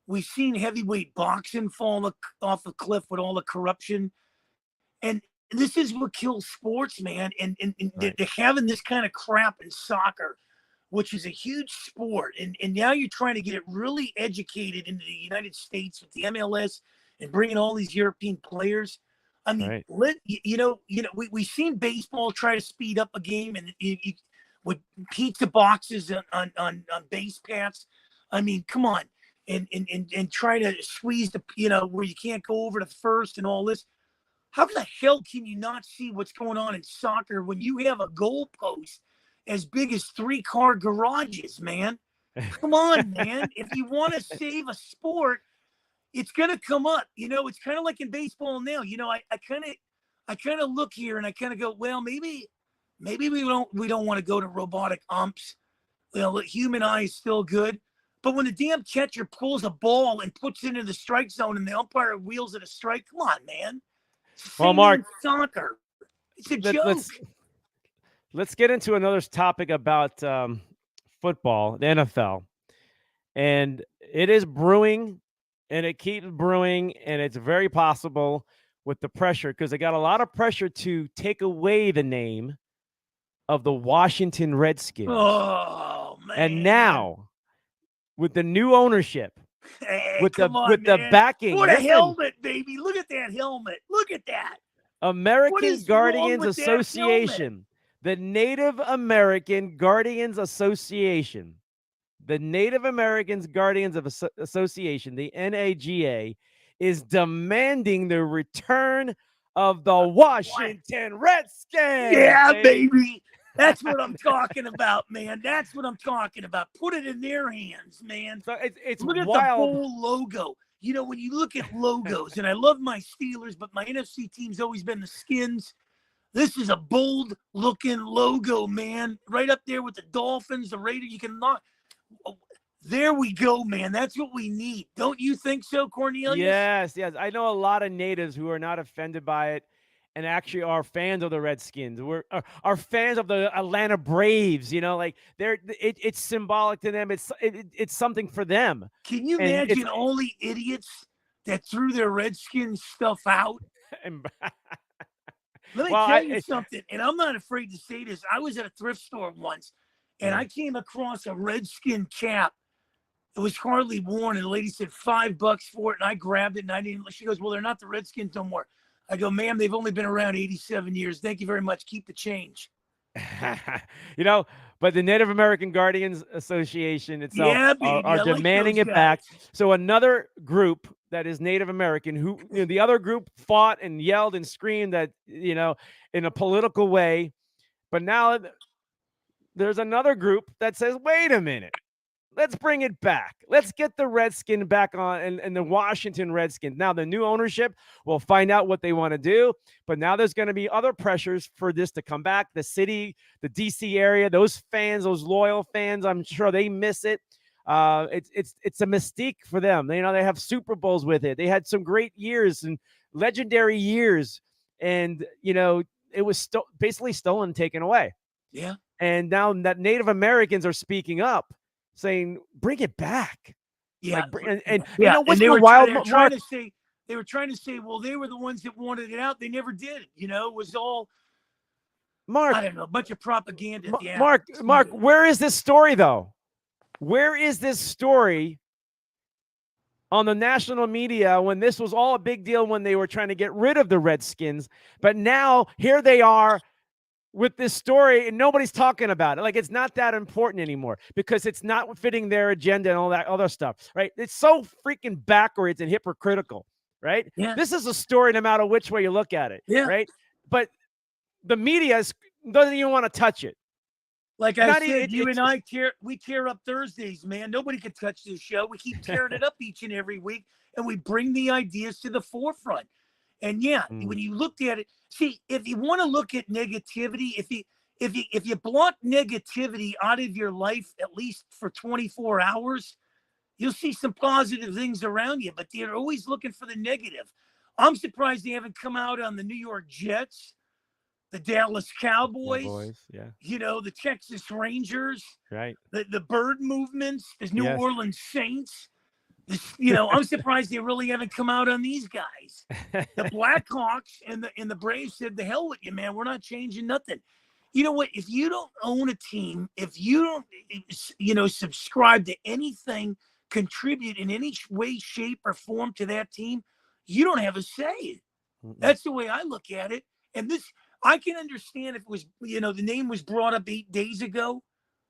We've seen heavyweight boxing fall off the cliff with all the corruption, and this is what kills sports, man. And right. They're having this kind of crap in soccer, which is a huge sport, and now you're trying to get it really educated into the United States with the MLS and bringing all these European players. I mean, Right. we've seen baseball try to speed up a game and with pizza boxes on base paths. I mean, come on, and try to squeeze where you can't go over to first and all this. How the hell can you not see what's going on in soccer when you have a goalpost as big as 3-car garages, man? Come on, man. If you want to save a sport, it's gonna come up. It's kind of like in baseball now. I kind of look here and I kind of go, well, maybe we don't want to go to robotic umps. The human eye is still good. But when the damn catcher pulls a ball and puts it into the strike zone and the umpire wheels it a strike, come on, man. Well, Mark, Soccer. It's a let, joke. let's get into another topic about football, the NFL, and it is brewing, and it keeps brewing, and it's very possible with the pressure because they got a lot of pressure to take away the name of the Washington Redskins. Oh man! And now, with the new ownership, hey, with the backing, what a helmet, baby! Look at that helmet! Look at that! American Guardians Association, the Native American Guardians Association, the Native Americans Guardians of Association, the NAGA, is demanding the return of the Washington Redskins. Yeah, baby. That's what I'm talking about, man. That's what I'm talking about. Put it in their hands, man. So it's look at wild. the bowl logo. When you look at logos, and I love my Steelers, but my NFC team's always been the Skins. This is a bold-looking logo, man. Right up there with the Dolphins, the Raiders. You can knock. There we go, man. That's what we need. Don't you think so, Cornelius? Yes. I know a lot of natives who are not offended by it and actually are fans of the Redskins. Are fans of the Atlanta Braves. It's symbolic to them. It's something for them. Can you imagine all the idiots that threw their Redskins stuff out? Let me tell you something, and I'm not afraid to say this. I was at a thrift store once, and I came across a Redskin cap. It was hardly worn, and the lady said $5 for it, and I grabbed it, and I didn't. She goes, "Well, they're not the Redskins no more." I go, "Ma'am, they've only been around 87 years. Thank you very much. Keep the change." But the Native American Guardians Association itself are demanding it back. So another group that is Native American, who the other group fought and yelled and screamed that in a political way, but now there's another group that says, "Wait a minute. Let's bring it back. Let's get the Redskin back on and the Washington Redskins." Now, the new ownership will find out what they want to do, but now there's going to be other pressures for this to come back. The city, the DC area, those fans, those loyal fans, I'm sure they miss it. It's a mystique for them. They have Super Bowls with it. They had some great years and legendary years, and it was basically stolen and taken away. Yeah. And now that Native Americans are speaking up, saying, "Bring it back." Yeah. What's the wild? They were trying to say, well, they were the ones that wanted it out. They never did. It was all, Mark, I don't know, a bunch of propaganda. Mark, where is this story though? Where is this story on the national media when this was all a big deal when they were trying to get rid of the Redskins? But now here they are with this story and nobody's talking about it. Like it's not that important anymore because it's not fitting their agenda and all that other stuff, right? It's so freaking backwards and hypocritical, right? Yeah. This is a story no matter which way you look at it, yeah. right? But the media doesn't even want to touch it. Like I said, you and I tear up Thursdays, man. Nobody can touch this show. We keep tearing it up each and every week, and we bring the ideas to the forefront. And when you looked at it, see, if you want to look at negativity, if you block negativity out of your life at least for 24 hours, you'll see some positive things around you. But they're always looking for the negative. I'm surprised they haven't come out on the New York Jets, the Dallas Cowboys, the Texas Rangers, right? The bird movements, the New Orleans Saints. I'm surprised they really haven't come out on these guys. The Blackhawks and the Braves said, "The hell with you, man. We're not changing nothing." You know what? If you don't own a team, if you don't, subscribe to anything, contribute in any way, shape, or form to that team, you don't have a say. Mm-mm. That's the way I look at it. And this, I can understand if it was, the name was brought up 8 days ago.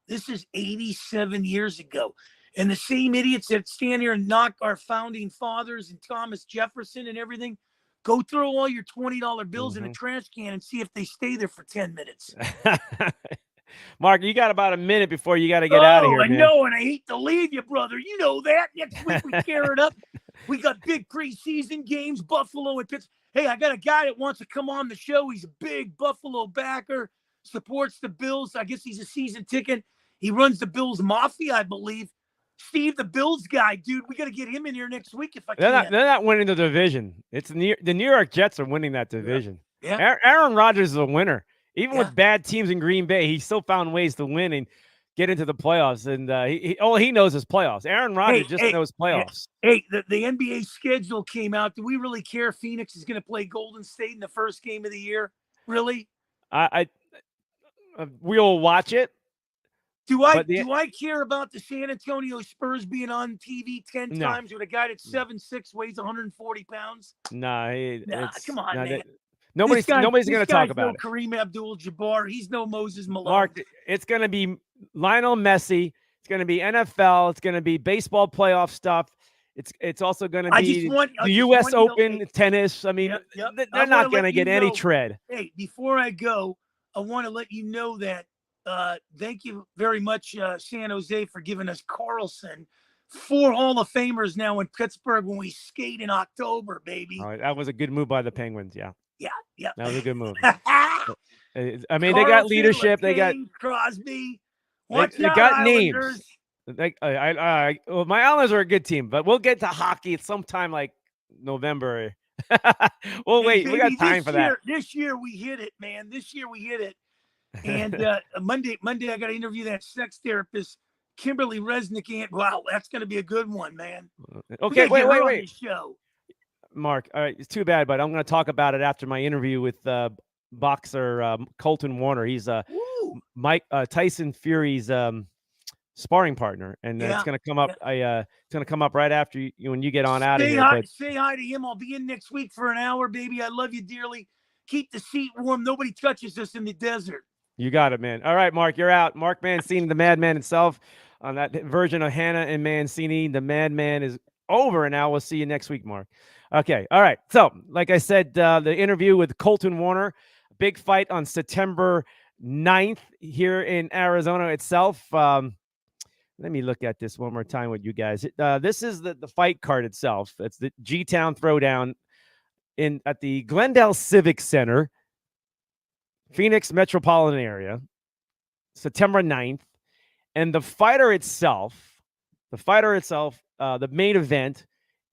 This is 87 years ago. And the same idiots that stand here and knock our founding fathers and Thomas Jefferson and everything, go throw all your $20 bills in a Mhm. trash can and see if they stay there for 10 minutes. Mark, you got about a minute before you got to get out of Oh, here, I man. know, and I hate to leave you, brother. You know that. Next week we tear it up. We got big preseason games, Buffalo and Pittsburgh. Hey, I got a guy that wants to come on the show. He's a big Buffalo backer, supports the Bills. I guess he's a season ticket. He runs the Bills Mafia, I believe. Steve, the Bills guy, dude. We got to get him in here next week if I They're not. can. They're not winning the division. It's the New York Jets are winning that Yeah, division. yeah, Aaron Rodgers is a winner. Even yeah. with bad teams in Green Bay, he still found ways to win and get into the playoffs. And all he knows is playoffs. Aaron Rodgers Hey, just hey, knows hey, playoffs. hey, the NBA schedule came out. Do we really care? Phoenix is going to play Golden State in the first game of the year. Really? We'll watch it, Do I but the do I care about the San Antonio Spurs being on TV 10 no, times with a guy that's 7'6", weighs 140 pounds? no, Nah, it's come on, no. man. Nobody's This going to talk guy's no about it. Kareem Abdul-Jabbar. He's no Moses Malone. Mark, it's going to be Lionel Messi. It's going to be NFL. It's going to be baseball playoff stuff. It's also going to be the U.S. Open tennis. I mean, Yep. I they're want to not going let to you get any know. tread. Hey, before I go, I want to let you know that thank you very much, San Jose, for giving us Carlson. 4 Hall of Famers now in Pittsburgh when we skate in October, baby. That was a good move by the Penguins. Yeah, Yeah. that was a good move. I mean, they got Carlson, leadership. LeCain, Crosby. They Watch out, got Islanders. names. Well, my Islanders are a good team, but we'll get to hockey at sometime like November. Well, Hey, wait, we got baby, time for that. This year we hit it, man. This year we hit it. And Monday, I got to interview that sex therapist, Kimberly Resnick. Wow, that's going to be a good one, man. Okay, Get her on wait. this show. Mark, all right, it's too bad, but I'm going to talk about it after my interview with boxer Colton Warner. He's Tyson Fury's sparring partner, and it's going to come up. It's going to come up right after you when you get on out of here. Say hi to him. I'll be in next week for an hour, baby. I love you dearly. Keep the seat warm. Nobody touches us in the desert. You got it, man. All right, Mark, you're out. Mark Mancini, the madman himself, on that version of Hanna and Mancini. The madman is over, and now we'll see you next week, Mark. Okay, all right. So, like I said, the interview with Colton Warner, big fight on September 9th here in Arizona itself. Let me look at this one more time with you guys. This is the fight card itself. It's the G-Town Throwdown at the Glendale Civic Center, Phoenix metropolitan area, September 9th. And the fighter itself, the main event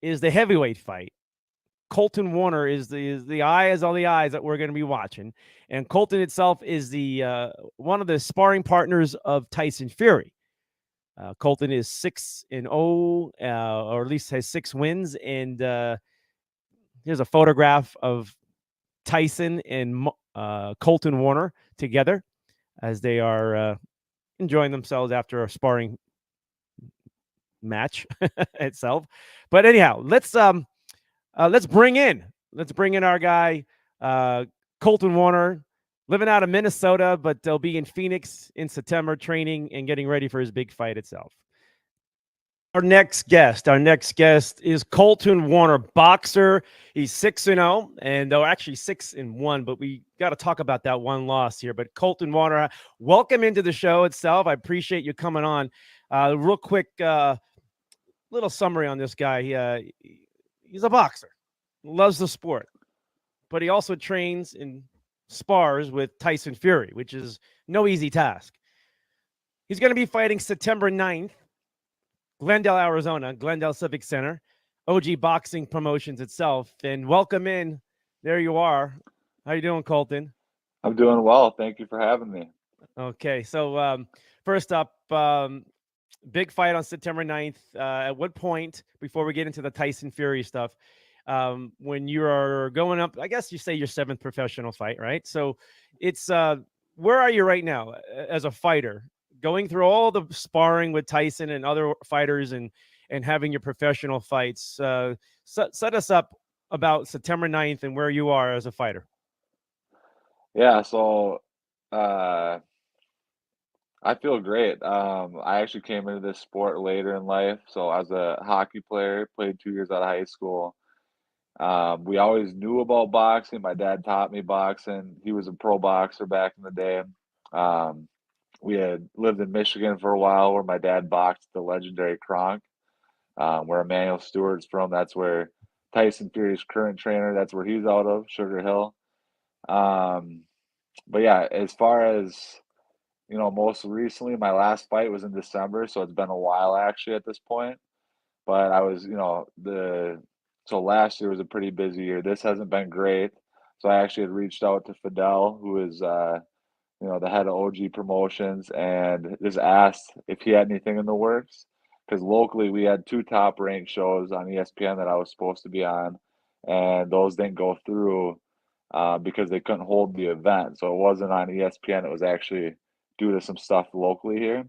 is the heavyweight fight. Colton Warner is the eyes on the eyes that we're going to be watching. And Colton itself is the one of the sparring partners of Tyson Fury. Colton is 6-0, or at least has 6 wins. And here's a photograph of Tyson and Colton Warner together as they are enjoying themselves after a sparring match itself. But anyhow, let's bring in our guy Colton Warner, living out of Minnesota, but they'll be in Phoenix in September, training and getting ready for his big fight itself. Our next guest is Colton Warner, boxer. He's 6-0, and they're actually 6-1, but we got to talk about that one loss here. But Colton Warner, welcome into the show itself. I appreciate you coming on. Real quick, little summary on this guy. He's a boxer, loves the sport, but he also trains and spars with Tyson Fury, which is no easy task. He's going to be fighting September 9th. Glendale, Arizona, Glendale Civic Center, OG Boxing Promotions itself. And welcome in. There you are. How you doing, Colton? I'm doing well. Thank you for having me. Okay, so first up, big fight on September 9th. At what point, before we get into the Tyson Fury stuff, when you are going up, I guess you say your 7th professional fight, right? So it's where are you right now as a fighter? Going through all the sparring with Tyson and other fighters, and having your professional fights. Set us up about September 9th and where you are as a fighter. Yeah, so uh, I feel great. I actually came into this sport later in life. So I was a hockey player, played 2 years out of high school. We always knew about boxing. My dad taught me boxing. He was a pro boxer back in the day. Um, we had lived in Michigan for a while where my dad boxed the legendary Kronk, where Emmanuel Stewart's from. That's where Tyson Fury's current trainer, that's where he's out of, Sugar Hill. Um, but yeah, as far as most recently, my last fight was in December, so it's been a while actually at this point. But I was, so last year was a pretty busy year. This hasn't been great. So I actually had reached out to Fidel, who is, the head of OG Promotions, and just asked if he had anything in the works. Because locally, we had two top ranked shows on ESPN that I was supposed to be on, and those didn't go through because they couldn't hold the event. So it wasn't on ESPN. It was actually due to some stuff locally here.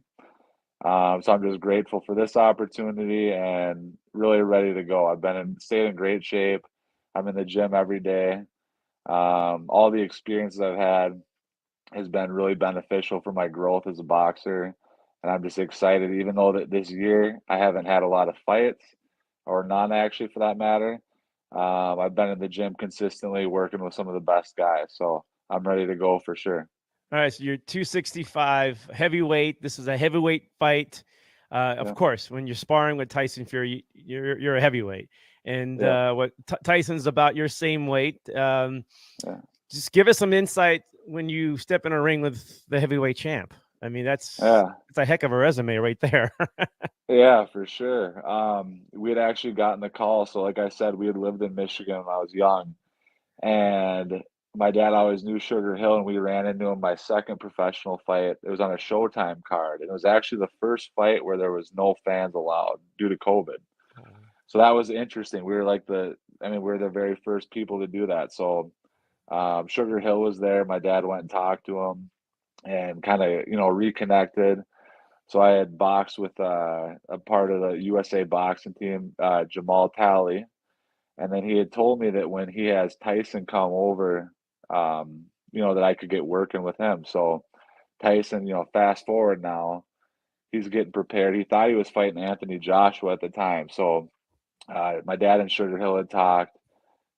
So I'm just grateful for this opportunity and really ready to go. Stayed in great shape. I'm in the gym every day. All the experiences I've had has been really beneficial for my growth as a boxer. And I'm just excited, even though that this year I haven't had a lot of fights, or none actually for that matter. I've been in the gym consistently working with some of the best guys. So I'm ready to go for sure. All right, so you're 265 heavyweight. This is a heavyweight fight. Of Yeah. course, when you're sparring with Tyson Fury, you're a heavyweight, and Yeah. what Tyson's about your same weight. Yeah. Just give us some insight when you step in a ring with the heavyweight champ. I mean, that's Yeah. it's a heck of a resume right there. Yeah, for sure. We had actually gotten the call. So, like I said, we had lived in Michigan when I was young, and my dad always knew Sugar Hill, and we ran into him my second professional fight. It was on a Showtime card, and it was actually the first fight where there was no fans allowed due to COVID. So that was interesting. We were we were the very first people to do that. So Sugar Hill was there. My dad went and talked to him and kind of, reconnected. So I had boxed with a part of the USA boxing team, Jamal Talley, and then he had told me that when he has Tyson come over, that I could get working with him. So Tyson, fast forward now, he's getting prepared. He thought he was fighting Anthony Joshua at the time. So my dad and Sugar Hill had talked.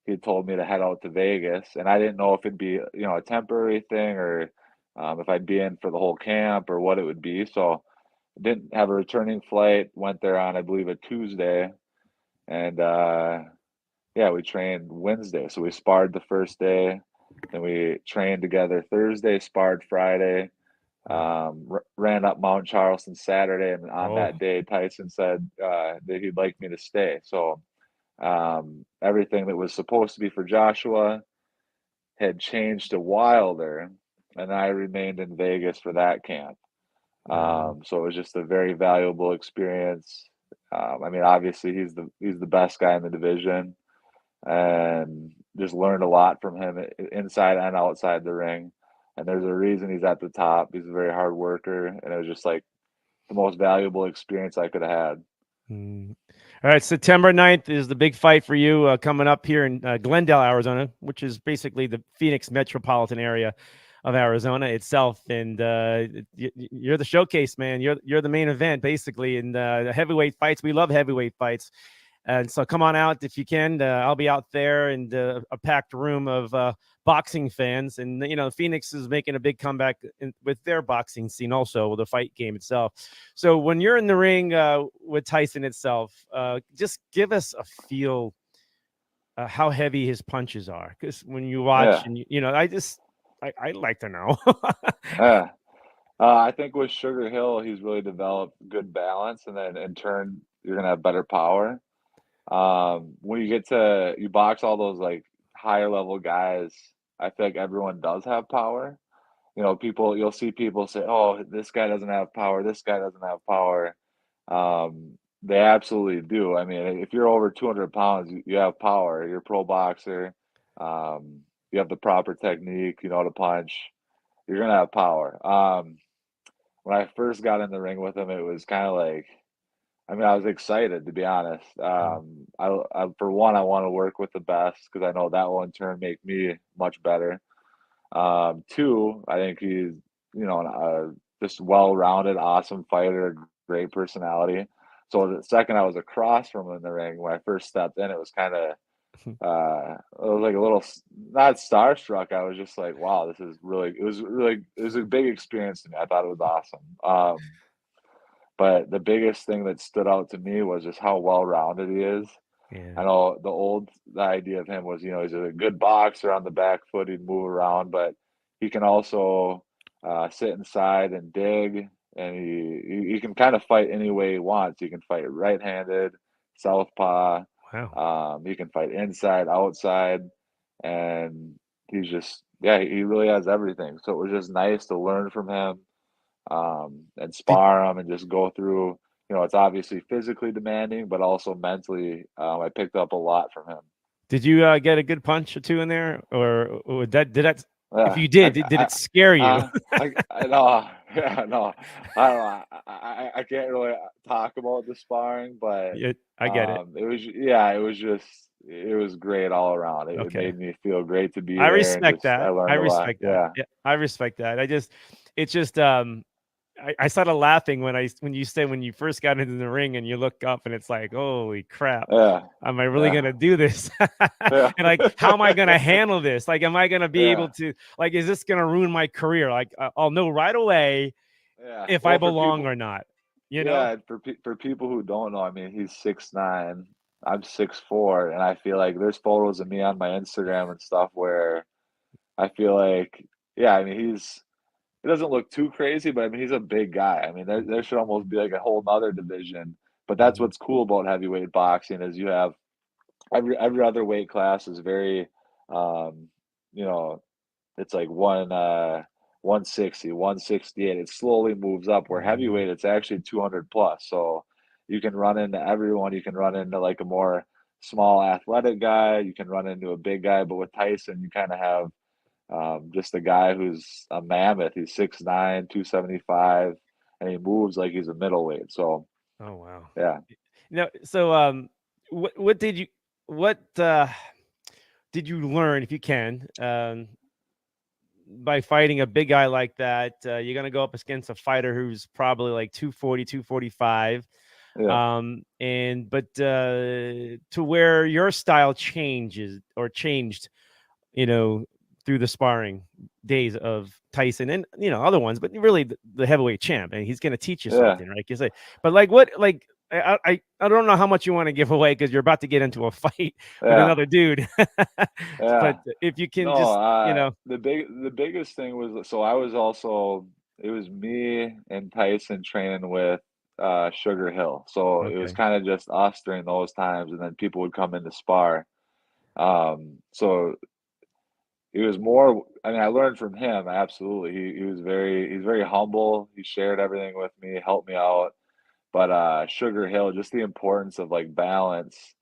He had told me to head out to Vegas, and I didn't know if it'd be, a temporary thing, or if I'd be in for the whole camp or what it would be. So didn't have a returning flight, went there on, I believe, a Tuesday, and yeah, we trained Wednesday. So we sparred the first day, then we trained together Thursday, sparred Friday, ran up Mount Charleston Saturday, and on Oh, that day, Tyson said that he'd like me to stay. So everything that was supposed to be for Joshua had changed to Wilder, and I remained in Vegas for that camp. So it was just a very valuable experience. Obviously he's the best guy in the division, and just learned a lot from him inside and outside the ring. And there's a reason he's at the top. He's a very hard worker, and it was just like the most valuable experience I could have had. mm. All right, September 9th is the big fight for you coming up here in Glendale, Arizona, which is basically the Phoenix metropolitan area of Arizona itself. And you're the showcase, man. You're the main event, basically, in the heavyweight fights. We love heavyweight fights. And so come on out if you can. I'll be out there, and a packed room of boxing fans. And, Phoenix is making a big comeback with their boxing scene also, with the fight game itself. So when you're in the ring with Tyson itself, just give us a feel how heavy his punches are. Because when you watch, Yeah, and, I'd like to know. yeah. I think with Sugar Hill, he's really developed good balance, and then in turn, you're gonna have better power. When you box all those like higher level guys, I feel like everyone does have power. You'll see people say, "Oh, this guy doesn't have power. This guy doesn't have power." They absolutely do. I mean, if you're over 200 pounds, you have power. You're a pro boxer. You have the proper technique. You know how to punch. you're gonna have power. When I first got in the ring with him, it was kind of like, I mean, I was excited to be honest. For one, I want to work with the best because I know that will in turn make me much better. Two, I think he's, just well-rounded, awesome fighter, great personality. So the second I was across from him in the ring, when I first stepped in, it was kind of, it was like a little, not starstruck. I was just like, wow, this is really, it was a big experience to me. I thought it was awesome. But the biggest thing that stood out to me was just how well-rounded he is. Yeah. I know the idea of him was, he's a good boxer on the back foot, he'd move around, but he can also sit inside and dig, and he can kind of fight any way he wants. He can fight right-handed, southpaw, Wow. he can fight inside, outside, and he's just, yeah, he really has everything. So it was just nice to learn from him, and Did spar him and just go through. It's obviously physically demanding, but also mentally. I picked up a lot from him. did you get a good punch or two in there, or did that? If Yeah, you did it scare you? I know, yeah, no, I don't know. I can't really talk about the sparring, but Yeah, I get it. it was, yeah, it was great all around. It Okay. made me feel great to be I there, and respect just I that. I learned a lot. respect that. Yeah, Yeah, I respect that. It's just, I started laughing when you said when you first got into the ring and you look up and it's like, holy crap, yeah, am I really yeah, gonna do this? yeah, And like, how am I gonna handle this? Like, am I gonna be yeah. able to? Like, is this gonna ruin my career? Like, I'll know right away Yeah. if I Well, for belong people, or not. You know? yeah, for people who don't know, I mean, he's 6'9", I'm 6'4", and I feel like there's photos of me on my Instagram and stuff where I feel like, yeah, I mean, he doesn't look too crazy, but I mean, he's a big guy. I mean, there should almost be like a whole nother division. But that's Mhm. what's cool about heavyweight boxing is you have every other weight class is very, um, you know, it's like 160, 168. It slowly moves up where Mhm. heavyweight, it's actually 200 plus. So you can run into everyone. You can run into like a more small athletic guy. You can run into a big guy. But with Tyson, you kind of have just a guy who's a mammoth. He's 6'9", 275, and he moves like he's a middleweight. So Oh wow. yeah, No, so what what did you learn, if you can, by fighting a big guy like that? You're gonna go up against a fighter who's probably like 240, 245. yeah, And but to where your style changes or changed, you know, through the sparring days of Tyson and other ones, but really the heavyweight champ, and he's going to teach you yeah, something, right? You say, but like what, like I don't know how much you want to give away because you're about to get into a fight with yeah, another dude, yeah. but if you can No, just, the biggest thing was, so I was also, it was me and Tyson training with Sugar Hill. So it was okay, kind of just us during those times, and then people would come in to spar. So it was more, I mean, I learned from him, absolutely. He's very humble. He shared everything with me, helped me out. But Sugar Hill, just the importance of like balance,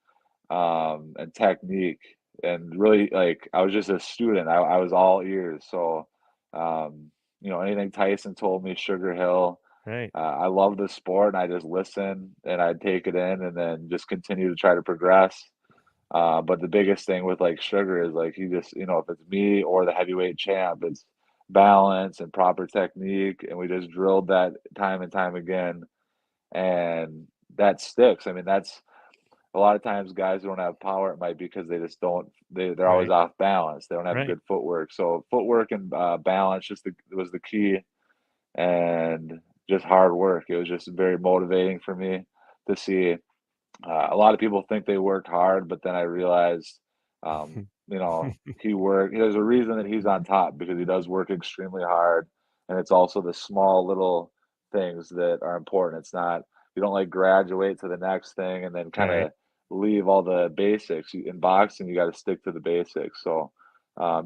and technique, and really like I was just a student. I was all ears. So, anything Tyson told me, Sugar Hill. right, I love the sport, and I just listen and I'd take it in, and then just continue to try to progress. But the biggest thing with like Sugar is like he just, if it's me or the heavyweight champ, it's balance and proper technique, and we just drilled that time and time again, and that sticks. I mean, that's a lot of times guys who don't have power, it might be because they just don't, they're always right, off balance. They don't have right. good footwork. So footwork and balance was the key, and just hard work. It was just very motivating for me to see. A lot of people think they worked hard, but then I realized, he worked. There's a reason that he's on top because he does work extremely hard, and it's also the small little things that are important. It's not, you don't like graduate to the next thing and then kind Right. of leave all the basics. In boxing, you got to stick to the basics. So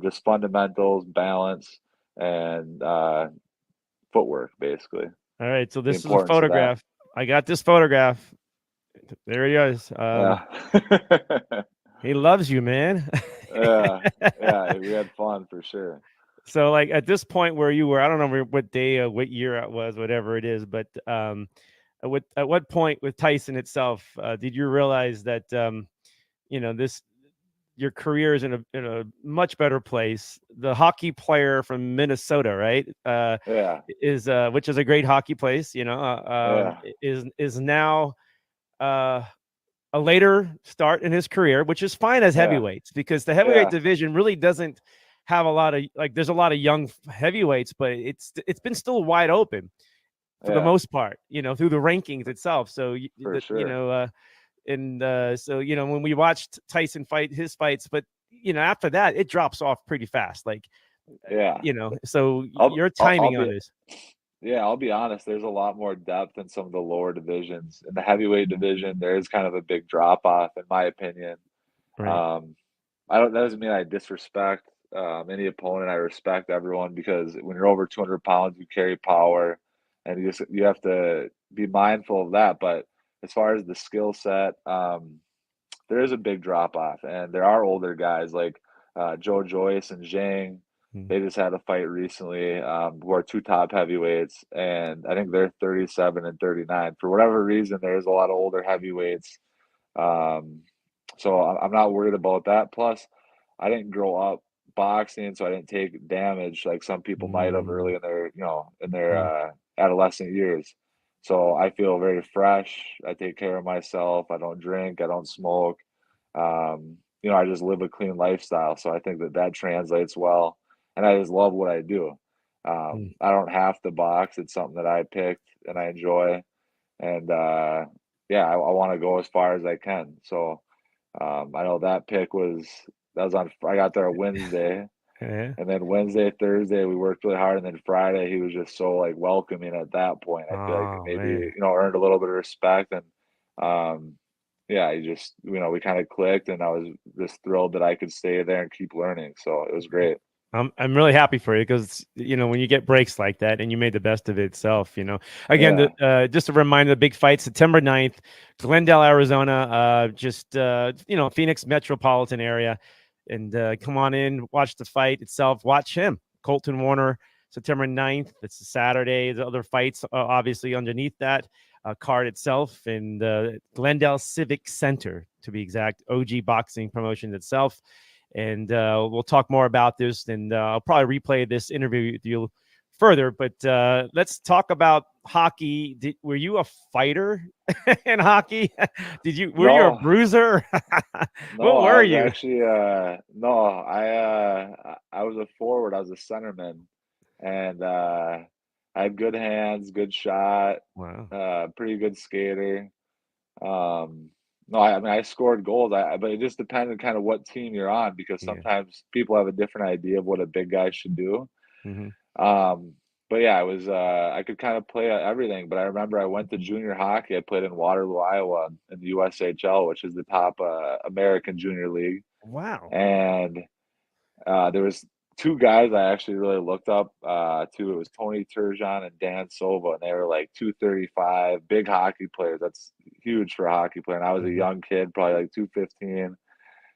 just fundamentals, balance, and footwork, basically. All right. So The this is a importance of that. photograph. I got this photograph. There he is. Yeah. He loves you, man. Yeah, yeah, we had fun for sure. So like at this point where you were, I don't know what day, what year it was, whatever it is, but at what point with Tyson itself did you realize that this your career is in a much better place? The hockey player from Minnesota, right? Yeah, Is which is a great hockey place, yeah, is now uh a later start in his career, which is fine as yeah, heavyweights because the heavyweight yeah, division really doesn't have a lot of like. There's a lot of young heavyweights, but it's been still wide open for the yeah, most part, through the rankings itself. So for sure. and so when we watched Tyson fight his fights, but after that it drops off pretty fast. Like Yeah, so I'll your I'll timing on be this, yeah, I'll be honest. There's a lot more depth in some of the lower divisions. In the heavyweight division, there is kind of a big drop off, in my opinion. right? Um, I don't. That doesn't mean I disrespect any opponent. I respect everyone because when you're over 200 pounds, you carry power, and you have to be mindful of that. But as far as the skill set, there is a big drop off, and there are older guys like Joe Joyce and Zhang. Mm, They just had a fight recently, who are two top heavyweights, and I think they're 37 and 39. For whatever reason, there's a lot of older heavyweights, um, so I'm not worried about that. Plus, I didn't grow up boxing, so I didn't take damage like some people might have mm, early in their, in their mm, adolescent years. So I feel very fresh. I take care of myself. I don't drink. I don't smoke. I just live a clean lifestyle. So I think that that translates well, and I just love what I do. mm. I don't have to box. It's something that I picked and I enjoy, and yeah, I want to go as far as I can. So I know that was on. I got there Wednesday, Yeah. and then Wednesday, Thursday, we worked really hard, and then Friday, he was just so like welcoming at that point. I feel like he Oh maybe man. earned a little bit of respect, and um, yeah, he just we kind of clicked, and I was just thrilled that I could stay there and keep learning. So it was great. I'm really happy for you because when you get breaks like that and you made the best of it itself. Again, Yeah, just a reminder: the big fight September 9th, Glendale, Arizona, just Phoenix metropolitan area, and come on in, watch the fight itself, watch him, Colton Warner, September 9th. That's a Saturday. The other fights, obviously, underneath that card itself, and Glendale Civic Center to be exact, OG Boxing Promotion itself. And we'll talk more about this, and I'll probably replay this interview with you further. But let's talk about hockey. Were you a fighter in hockey? Were you a no, bruiser? no, What I were was you? actually no, I was a forward. I was a centerman, and I had good hands, good shot, Wow. pretty good skater. Um, no, I mean I scored goals. But it just depended kind of what team you're on because Yeah. sometimes people have a different idea of what a big guy should do. Hmm. Um, but yeah, I could kind of play everything. But I remember I went to junior hockey. I played in Waterloo, Iowa, in the USHL, which is the top American junior league. Wow. And there was two guys I actually really looked up to. It was Tony Turgeon and Dan Sova, and they were like 235, big hockey players. That's huge for a hockey player. And I was a Hmm. young kid, probably like 215.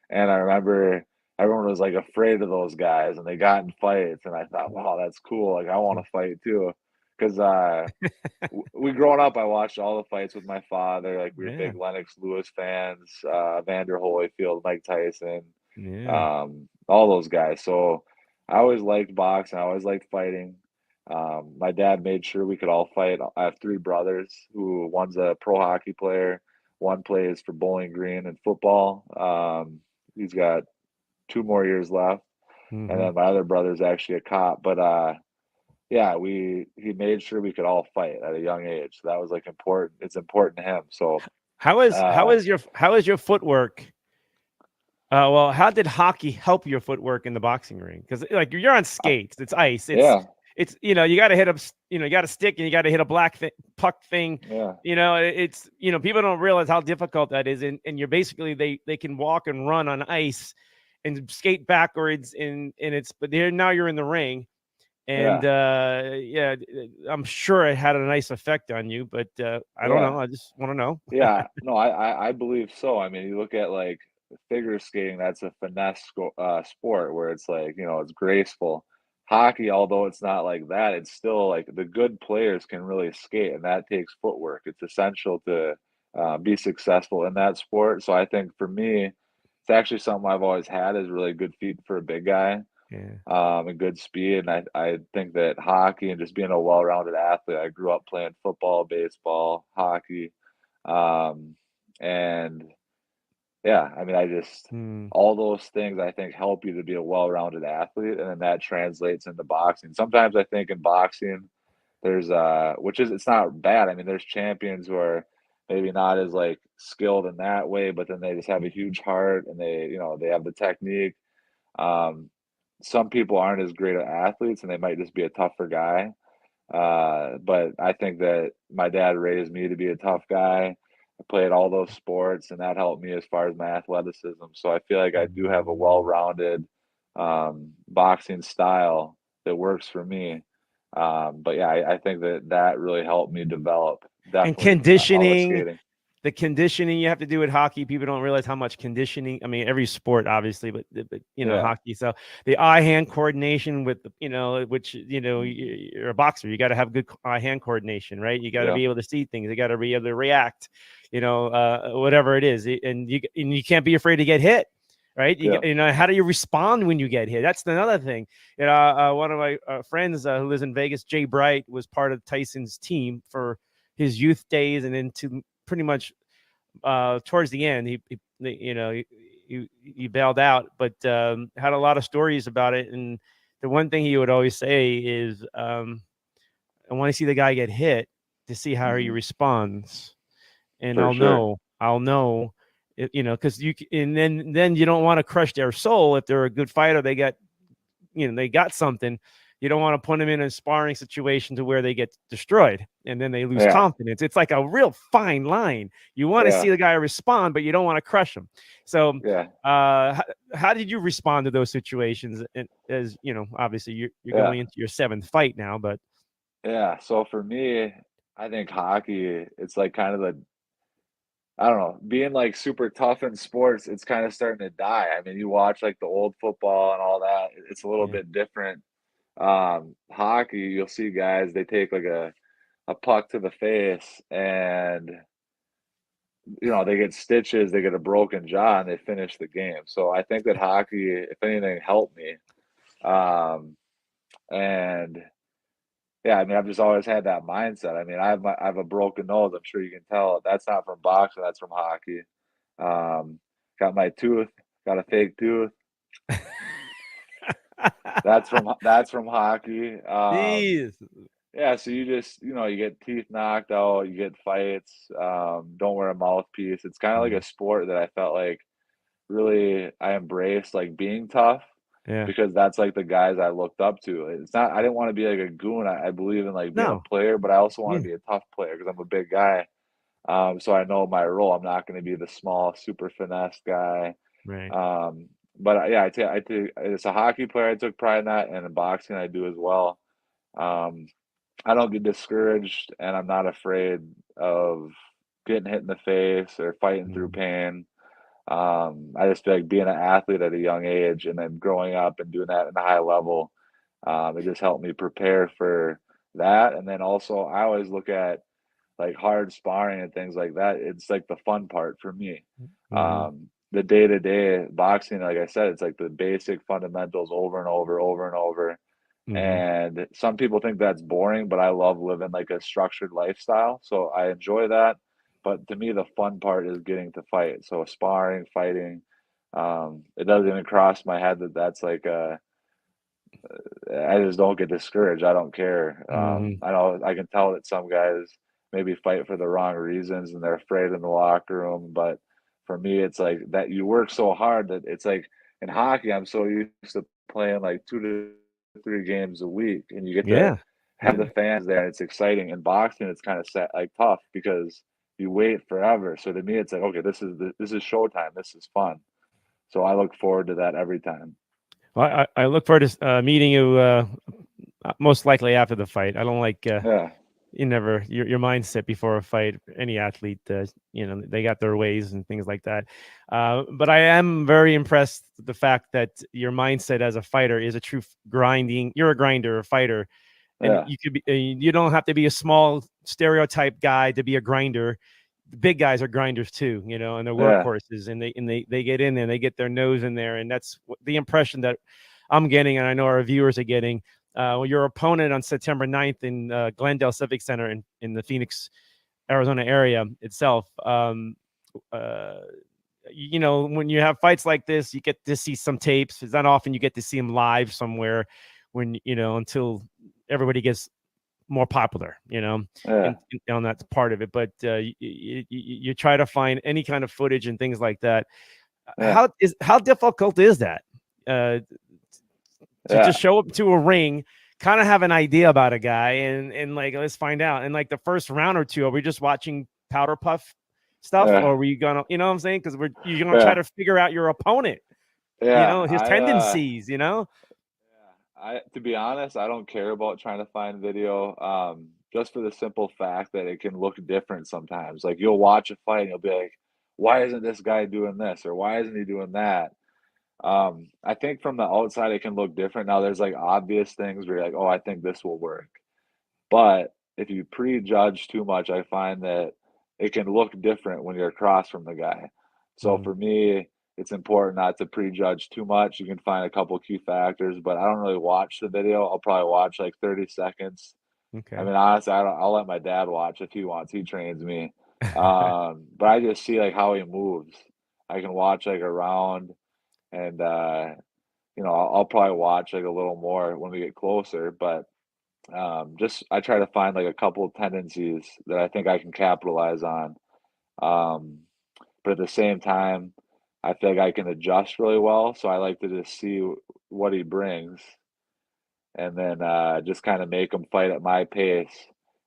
And I remember everyone was like afraid of those guys, and they got in fights. And I thought, wow, that's cool. Like I want to fight too, because we growing up, I watched all the fights with my father. Like we were Yeah. big Lennox Lewis fans, Vander Holyfield, Mike Tyson, Yeah. all those guys. So I always liked boxing. I always liked fighting. My dad made sure we could all fight. I have three brothers who one's a pro hockey player, one plays for Bowling Green and football. He's got 2 more years left, and Hmm. then my other brother's actually a cop. But yeah, he made sure we could all fight at a young age. So that was like important. It's important to him. So How is how uh, is your how is your footwork? Well, how did hockey help your footwork in the boxing ring? Because like you're on I- skates, it's ice, yeah, it's you got to hit you got a stick and you got to hit a puck thing. yeah, It's people don't realize how difficult that is, and you're basically they can walk and run on ice and skate backwards, and it's but there now you're in the ring, and yeah, yeah, I'm sure it had a nice effect on you, but I don't yeah. know. I just want to know. Yeah, no, I believe so. I mean, you look at like figure skating, that's a finesse sport where it's like, it's graceful. hockey, although it's not like that, it's still like the good players can really skate, and that takes footwork. It's essential to be successful in that sport. So I think for me, it's actually something I've always had is really good feet for a big guy, Yeah. and good speed. And I think that hockey and just being a well-rounded athlete, I grew up playing football, baseball, hockey, um, and yeah, I mean, I just Mm. all those things I think help you to be a well-rounded athlete, and then that translates into boxing. Sometimes I think in boxing, there's which is it's not bad. I mean, there's champions who are maybe not as like skilled in that way, but then they just have a huge heart and they have the technique. Um, some people aren't as great at athletes and they might just be a tougher guy. But I think that my dad raised me to be a tough guy. I played all those sports, and that helped me as far as my athleticism. So I feel like I do have a Mm. well-rounded boxing style that works for me. But yeah, I think that that really helped me develop And definitely from all the conditioning, skating. the conditioning you have to do with hockey. People don't realize how much conditioning. I mean, every sport, obviously, but Yeah, hockey. So the eye-hand coordination with the, which mhm, you're a boxer, you got to have good eye-hand coordination, right? You got to yeah, be able to see things. You got to be able to react. Whatever it is, and you can't be afraid to get hit. Right, yeah, how do you respond when you get hit? That's another thing. One of my friends who lives in Vegas, Jay Bright, was part of Tyson's team for his youth days, and then to pretty much towards the end, he bailed out, but had a lot of stories about it. And the one thing he would always say is, "I want to see the guy get hit to see how he hmm, responds, and for sure. I'll know." Because and then you don't want to crush their soul. If they're a good fighter, they got something. You don't want to put them in a sparring situation to where they get destroyed and then they lose Yeah, confidence. It's like a real fine line. You want to see yeah, the guy respond, but you don't want to crush him. So, yeah, how did you respond to those situations? And as obviously you're yeah, going into your seventh fight now, but yeah. So for me, I think hockey, it's like kind of the I don't know, being, like, super tough in sports, it's kinda starting to die. I mean, you watch, like, the old football and all that, it's a little yeah, bit different. Hockey, you'll see guys, they take, like, a puck to the face and, they get stitches, they get a broken jaw, and they finish the game. So I think that hockey, if anything, helped me. Um, and, yeah, I mean, I've just always had that mindset. I mean, I have a broken nose, I'm sure you can tell. That's not from boxing, that's from hockey. Um, got my tooth, got a fake tooth. That's from hockey. jeez, Yeah, so you just, you get teeth knocked out, you get fights, don't wear a mouthpiece. It's kind of like Mhm. a sport that I felt like really I embraced like being tough Yeah, because that's like the guys I looked up to. It's not I didn't want to be like a goon. I believe in like being a no, player, but I also want yeah, to be a tough player because I'm a big guy. So I know my role. I'm not going to be the small, super finesse guy. right, Um, but yeah, I take as a hockey player, I took pride in that, and in boxing, I do as well. Um, I don't get discouraged, and I'm not afraid of getting hit in the face or fighting through Mhm. pain. I just feel like being an athlete at a young age and then growing up and doing that at a high level, it just helped me prepare for that. And then also, I always look at like hard sparring and things like that. It's like the fun part for me. Mhm. The day to day boxing, like I said, it's like the basic fundamentals over and over, over and over. Mhm. And some people think that's boring, but I love living like a structured lifestyle. So I enjoy that. But to me, the fun part is getting to fight. So sparring, fighting. It doesn't even cross my head that that's like I just don't get discouraged. I don't care. Mhm. I know I can tell that some guys maybe fight for the wrong reasons and they're afraid in the locker room. But for me, it's like that you work so hard that it's like in hockey, I'm so used to playing like 2 to 3 games a week, and you get to Yeah, have the yeah. fans there, and it's exciting. In boxing, it's kind of set like tough because you wait forever. So to me, it's like okay, this is showtime. This is fun. So I look forward to that every time. Well, I look forward to meeting you most likely after the fight. I don't like Yeah. your mindset before a fight. Any athlete, they got their ways and things like that. But I am very impressed with the fact that your mindset as a fighter is a true grinding. You're a grinder, a fighter, and Yeah, you could be. You don't have to be a small stereotype guy to be a grinder. The big guys are grinders too, and they're yeah, workhorses, and they get in there, and they get their nose in there, and that's the impression that I'm getting, and I know our viewers are getting. Your opponent on September 9th in Glendale Civic Center in the Phoenix, Arizona area itself. Uh, when you have fights like this, you get to see some tapes. It's not often you get to see them live somewhere until everybody gets more popular, yeah, and that's part of it. But you try to find any kind of footage and things like that. yeah, How difficult is that? Uh, to yeah, just show up to a ring, kind of have an idea about a guy, and like let's find out. And like the first round or two, are we just watching powder puff stuff, or yeah, are we gonna, you know what I'm saying? Because you're gonna try yeah, to figure out your opponent, yeah. his tendencies. Yeah, to be honest, I don't care about trying to find video, just for the simple fact that it can look different sometimes. Like you'll watch a fight and you'll be like, why isn't this guy doing this or why isn't he doing that? I think from the outside it can look different. Now there's like obvious things where you're like, oh, I think this will work. But if you prejudge too much, I find that it can look different when you're across from the guy. So Mm, for me, it's important not to prejudge too much. You can find a couple key factors, but I don't really watch the video. I'll probably watch like 30 seconds. I okay. mean, honestly, I'll let my dad watch if he wants. He trains me. But I just see like how he moves. I can watch like a round and I'll probably watch like a little more when we get closer, but just I try to find like a couple of tendencies that I think I can capitalize on. Um, but at the same time, I feel like I can adjust really well. So I like to just see what he brings and then just kind of make him fight at my pace.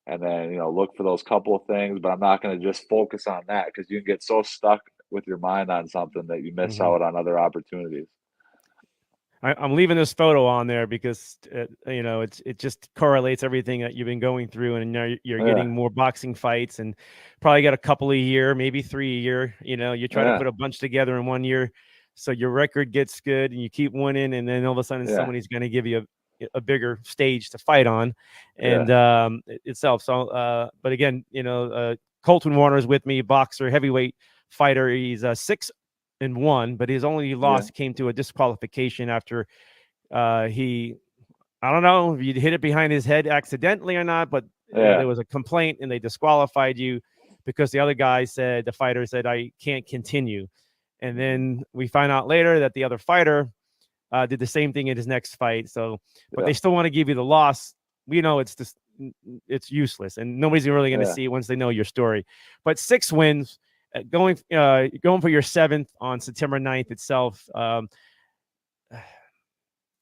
And then, look for those couple of things, but I'm not going to just focus on that because you can get so stuck with your mind on something that you miss Hmm. out on other opportunities. I'm leaving this photo on there because it just correlates everything that you've been going through, and now you're getting Yeah, more boxing fights, and probably got a couple a year, maybe 3 a year. You try to yeah, put a bunch together in 1 year, so your record gets good, and you keep winning, and then all of a sudden yeah, somebody's going to give you a bigger stage to fight on, and yeah, itself. So, but again, Colton Warner is with me, boxer, heavyweight fighter. He's 6-1, but his only yeah, loss came to a disqualification after he, I don't know if you hit it behind his head accidentally or not, but yeah, there was a complaint and they disqualified you because the fighter said, I can't continue. And mhm, then we find out later that the other fighter did the same thing in his next fight. So, but yeah, they still want to give you the loss. We know it's useless, and nobody's really going to yeah. see it once they know your story. But 6 wins, going for your seventh on September 9th itself.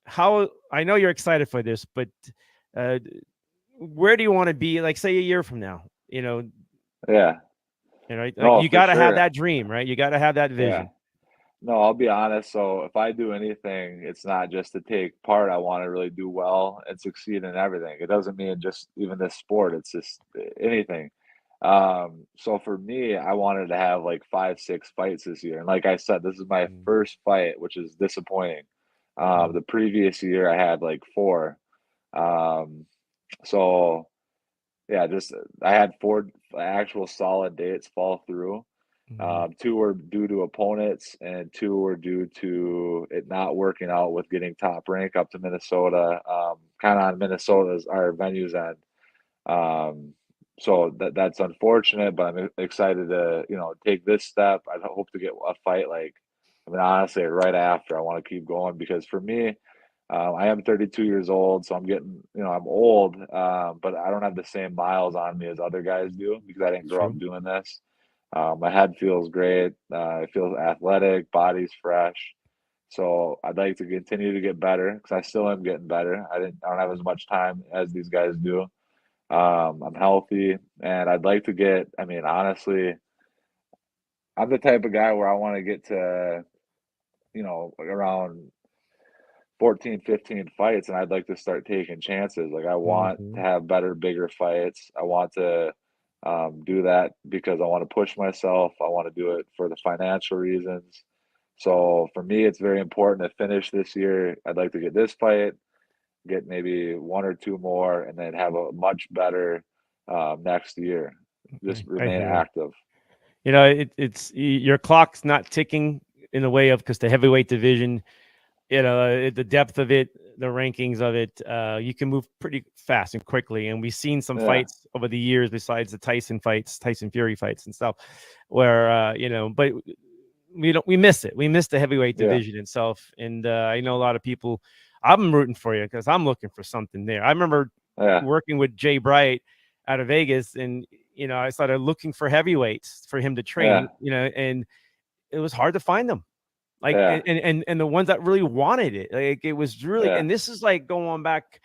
How I know you're excited for this, but uh, where do you want to be? Like, say a year from now, Yeah. like No, you for got to have sure. that dream, right? You got to have that Yeah. vision. No, I'll be honest. So if I do anything, it's not just to take part. I want to really do well and succeed in everything. It doesn't mean just even this sport. It's just anything. So for me, I wanted to have like 5, 6 fights this year. And like I said, this is my Mm, first fight, which is disappointing. mm, The previous year I had like four. Um, so yeah, just I had four actual solid dates fall through. mm, 2 were due to opponents, and 2 were due to it not working out with getting top rank up to Minnesota, kinda on Minnesota's our venue's end. Um, so that's unfortunate, but I'm excited to, take this step. I hope to get a fight, like I mean, honestly, right after, I wanna keep going because for me, I am 32 years old, so I'm getting, I'm old, but I don't have the same miles on me as other guys do because I didn't grow up true. doing this. My head feels great. It feels athletic, body's fresh. So I'd like to continue to get better because I still am getting better. I don't have as much time as these guys do. I'm healthy, and I'd like to get. I mean, honestly, I'm the type of guy where I want to get to, around 14, 15 fights, and I'd like to start taking chances. Like I want to Mhm. have better, bigger fights. I want to do that because I want to push myself. I want to do it for the financial reasons. So for me, it's very important to finish this year. I'd like to get this fight, get maybe one or two more, and then have a much better next year. Just I remain hear you. active. You know, your clock's not ticking in the way of, because the heavyweight division, you know, the depth of it, the rankings of it, you can move pretty fast and quickly. And we've seen some Yeah, fights over the years, besides the Tyson fights, Tyson Fury fights and stuff, where but we miss it. We miss the heavyweight yeah, division itself. And I know a lot of people. I'm rooting for you because I'm looking for something there. I remember yeah, working with Jay Bright out of Vegas, and I started looking for heavyweights for him to yeah, train. And it was hard to find them. Like, yeah, and the ones that really wanted it, like it was really, yeah, and this is like going back,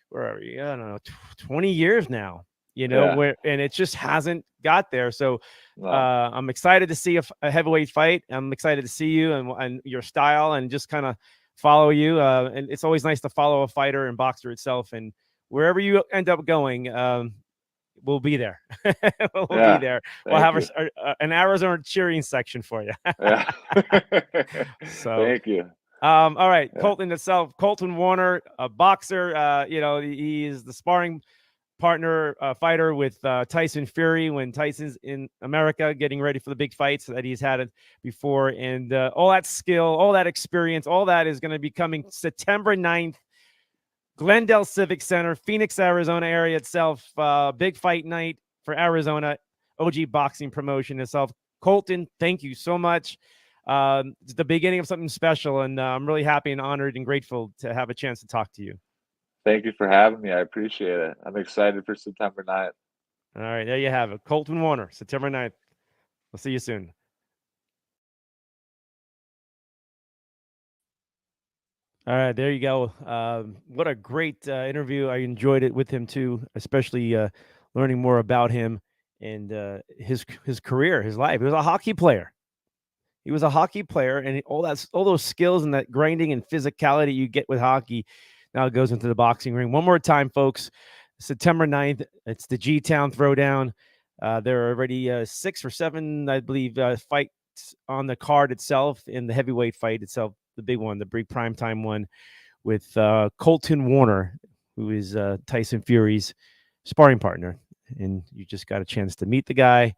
where are we? I don't know, 20 years now, yeah. where, and it just hasn't got there. So No, I'm excited to see a heavyweight fight. I'm excited to see you and your style, and just kind of follow you. And it's always nice to follow a fighter and boxer itself. And wherever you end up going, we'll be there. We'll be yeah. there. We'll Thank have you. an Arizona cheering section for you. Yeah. So, Thank you. all right, Yeah. Colton Warner, a boxer. He is the sparring partner, fighter with Tyson Fury when Tyson's in America, getting ready for the big fights that he's had before. And all that skill, all that experience, all that is going to be coming September 9th, Glendale Civic Center, Phoenix, Arizona area itself. Big fight night for Arizona, OG Boxing Promotion itself. Colton, thank you so much. It's the beginning of something special, and I'm really happy and honored and grateful to have a chance to talk to you. Thank you for having me. I appreciate it. I'm excited for September 9th. All right, there you have it. Colton Warner, September 9th. We'll see you soon. All right, there you go. What a great interview. I enjoyed it with him too, especially learning more about him and his career, his life. He was a hockey player. He was a hockey player, and all those skills and that grinding and physicality you get with hockey now goes into the boxing ring. One more time, folks. September 9th, it's the G Town Throwdown. There are already 6 or 7, I believe, fights on the card itself, in the heavyweight fight itself, the big one, the big primetime one, with Colton Warner, who is Tyson Fury's sparring partner. And you just got a chance to meet the guy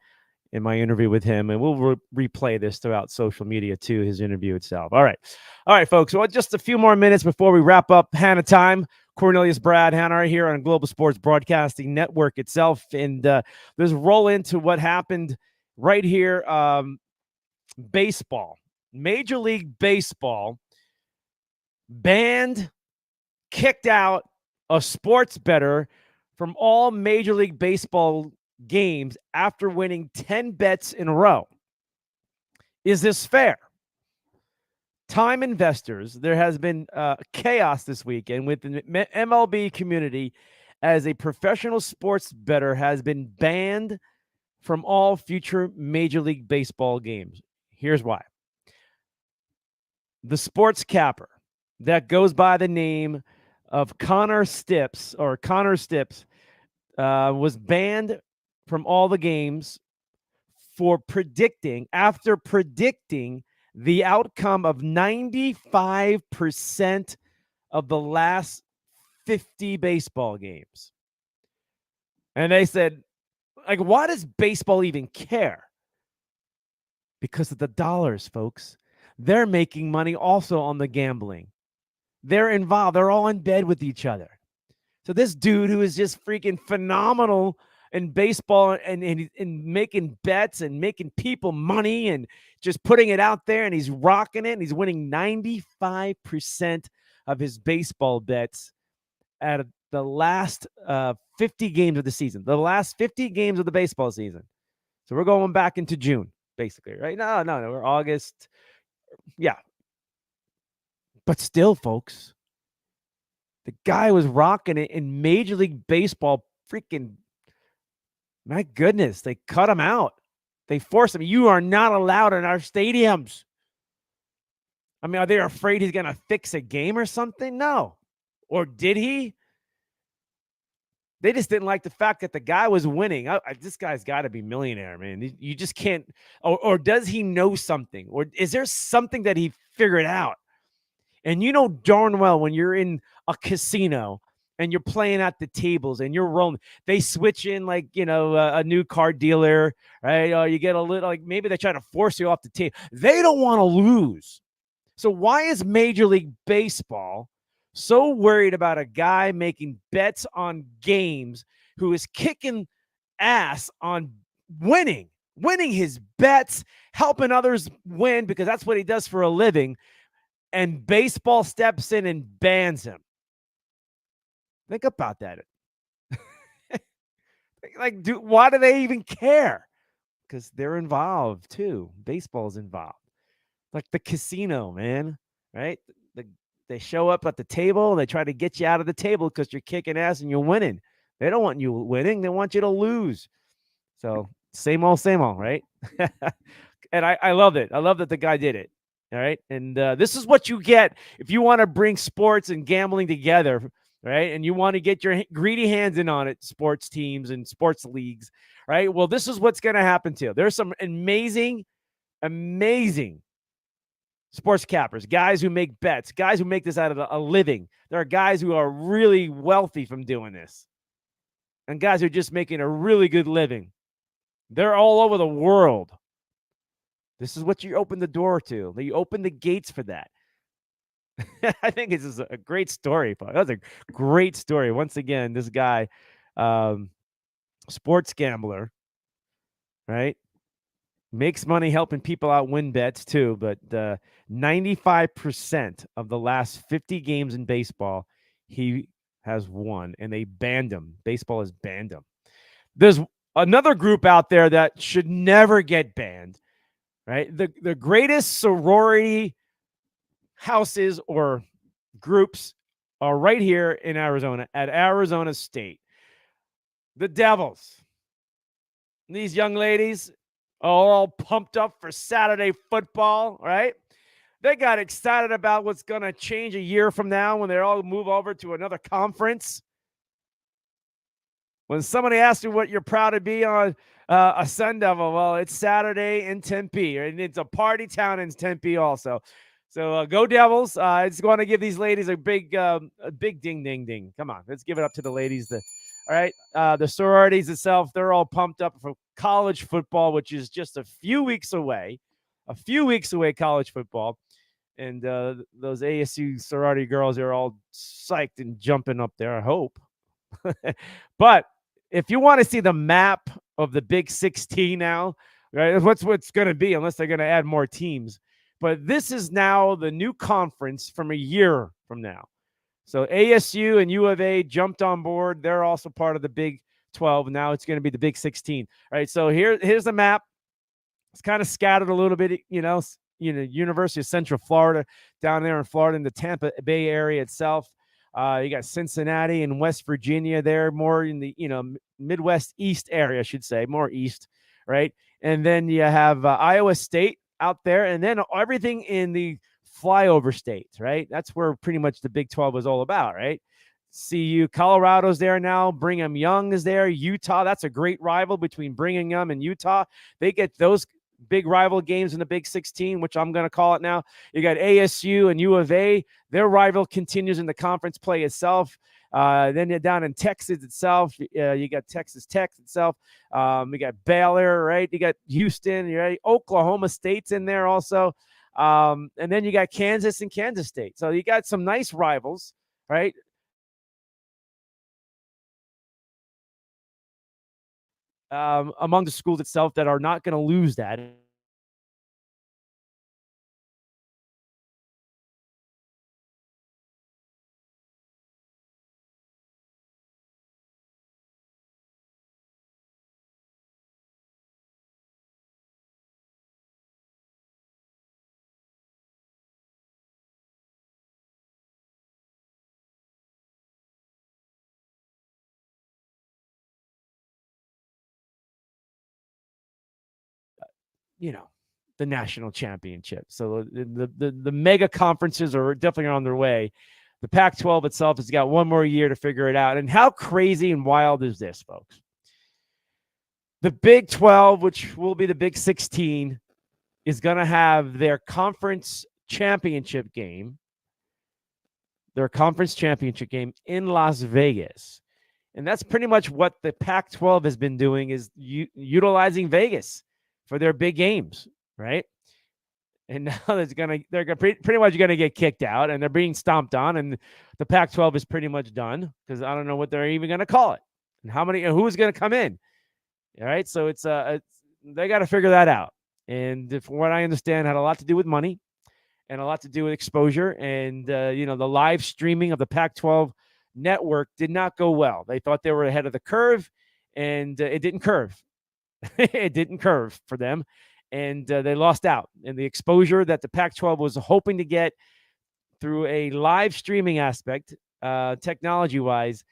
in my interview with him, and we'll replay this throughout social media too, his interview itself. All right, folks. Well, just a few more minutes before we wrap up Hanna Time. Cornelius Brad Hanna here on Global Sports Broadcasting Network itself, and let's roll into what happened right here. Baseball, Major League Baseball banned, kicked out a sports bettor from all Major League Baseball games after winning 10 bets in a row. Is this fair? Time investors, there has been chaos this weekend with the MLB community, as a professional sports bettor has been banned from all future Major League Baseball games. Here's why. The sports capper that goes by the name of Connor Stips, was banned from all the games after predicting the outcome of 95% of the last 50 baseball games. And they said, like, why does baseball even care? Because of the dollars, folks. They're making money also on the gambling. They're involved. They're all in bed with each other. So this dude, who is just freaking phenomenal in baseball, and making bets and making people money and just putting it out there, and he's rocking it, and he's winning 95% of his baseball bets out of the last 50 games of the season, the last 50 games of the baseball season. So we're going back into June, basically, right? No, we're August. Yeah. But still, folks, the guy was rocking it in Major League Baseball. Freaking, my goodness, they cut him out. They forced him. You are not allowed in our stadiums. I mean, are they afraid he's going to fix a game or something? No. Or did he? They just didn't like the fact that the guy was winning. This guy's got to be millionaire, man. You just can't. Or does he know something? Or is there something that he figured out? And you know darn well when you're in a casino and you're playing at the tables and you're rolling, they switch in like, a new car dealer, right? Or you get a little, like maybe they try to force you off the table. They don't want to lose. So why is Major League Baseball so worried about a guy making bets on games who is kicking ass on winning his bets, helping others win because that's what he does for a living, and baseball steps in and bans him? Think about that. Why do they even care? Because they're involved too. Baseball's involved. Like the casino, man, right? The, they show up at the table and they try to get you out of the table because you're kicking ass and you're winning. They don't want you winning. They want you to lose. So same old, right? And I love it. I love that the guy did it. All right. And this is what you get if you want to bring sports and gambling together, right? And you want to get your greedy hands in on it, sports teams and sports leagues, right? Well, this is what's going to happen to you. There's some amazing sports cappers, guys who make bets, guys who make this out of a living. There are guys who are really wealthy from doing this, and guys who are just making a really good living. They're all over the world. This is what you open the door to. You open the gates for that. I think this is a great story. That was a great story. Once again, this guy, sports gambler, right? Makes money helping people out win bets too, but 95% of the last 50 games in baseball, he has won, and they banned him. Baseball has banned him. There's another group out there that should never get banned, right? The greatest sorority houses or groups are right here in Arizona at Arizona State. The Devils. These young ladies are all pumped up for Saturday football, right? They got excited about what's going to change a year from now when they all move over to another conference. When somebody asks you what you're proud to be on a Sun Devil, well, it's Saturday in Tempe, and it's a party town in Tempe also. So go Devils. I just want to give these ladies a big ding, ding, ding. Come on, let's give it up to the ladies. All right. The sororities itself, they're all pumped up for college football, which is just a few weeks away. College football. And those ASU sorority girls are all psyched and jumping up there, I hope. But if you want to see the map of the Big 16 now, right, what's going to be, unless they're going to add more teams. But this is now the new conference from a year from now. So ASU and U of A jumped on board. They're also part of the Big 12. Now it's going to be the Big 16. All right, so here's the map. It's kind of scattered a little bit, University of Central Florida down there in Florida, in the Tampa Bay area itself. You got Cincinnati and West Virginia there, more in the Midwest East area, I should say, more east, right? And then you have Iowa State out there, and then everything in the flyover states, right? That's where pretty much the Big 12 was all about, right? CU, Colorado's there now. Brigham Young is there. Utah, that's a great rival between Brigham Young and Utah. They get those big rival games in the Big 16, which I'm going to call it now. You got ASU and U of A. Their rival continues in the conference play itself. Then you're down in Texas itself. You got Texas Tech itself. You got Baylor, right? You got Houston. Right? Oklahoma State's in there also. And then you got Kansas and Kansas State. So you got some nice rivals, right? Among the schools itself that are not going to lose that. the national championship. So the mega conferences are definitely on their way. The Pac-12 itself has got one more year to figure it out. And how crazy and wild is this, folks? The Big 12, which will be the Big 16, is going to have their conference championship game, in Las Vegas. And that's pretty much what the Pac-12 has been doing, is utilizing Vegas for their big games, right? And now they're pretty much going to get kicked out, and they're being stomped on, and the Pac-12 is pretty much done, because I don't know what they're even going to call it, and who's going to come in. All right, so it's they got to figure that out, and from what I understand, had a lot to do with money, and a lot to do with exposure, and the live streaming of the Pac-12 network did not go well. They thought they were ahead of the curve, and it didn't curve. It didn't curve for them, and they lost out. And the exposure that the Pac-12 was hoping to get through a live streaming aspect, technology-wise,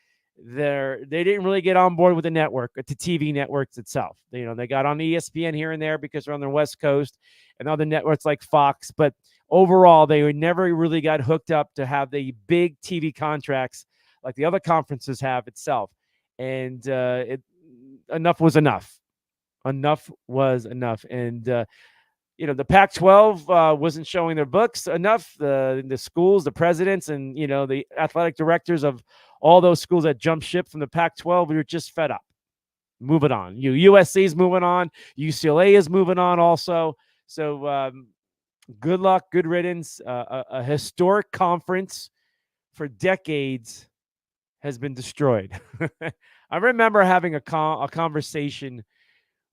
they didn't really get on board with the network, the TV networks itself. They got on ESPN here and there because they're on the West Coast, and other networks like Fox. But overall, they never really got hooked up to have the big TV contracts like the other conferences have itself. And enough was enough. Enough was enough. And the Pac-12 wasn't showing their books enough. The schools, the presidents, and the athletic directors of all those schools that jumped ship from the Pac-12, we were just fed up. Moving on. USC is moving on. UCLA is moving on also. So good luck, good riddance. A historic conference for decades has been destroyed. I remember having a conversation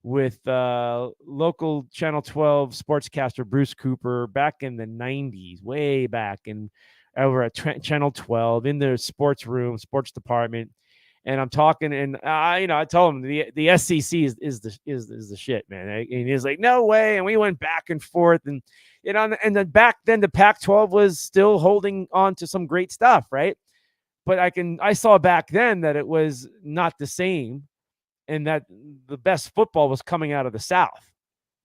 with local Channel 12 sportscaster Bruce Cooper back in the 90s, way back, and over at Channel 12 in the sports department. And I'm talking, and I told him the SEC is the shit, man. And he's like, no way. And we went back and forth, and and then back then the Pac-12 was still holding on to some great stuff, right? But I saw back then that it was not the same, and that the best football was coming out of the South,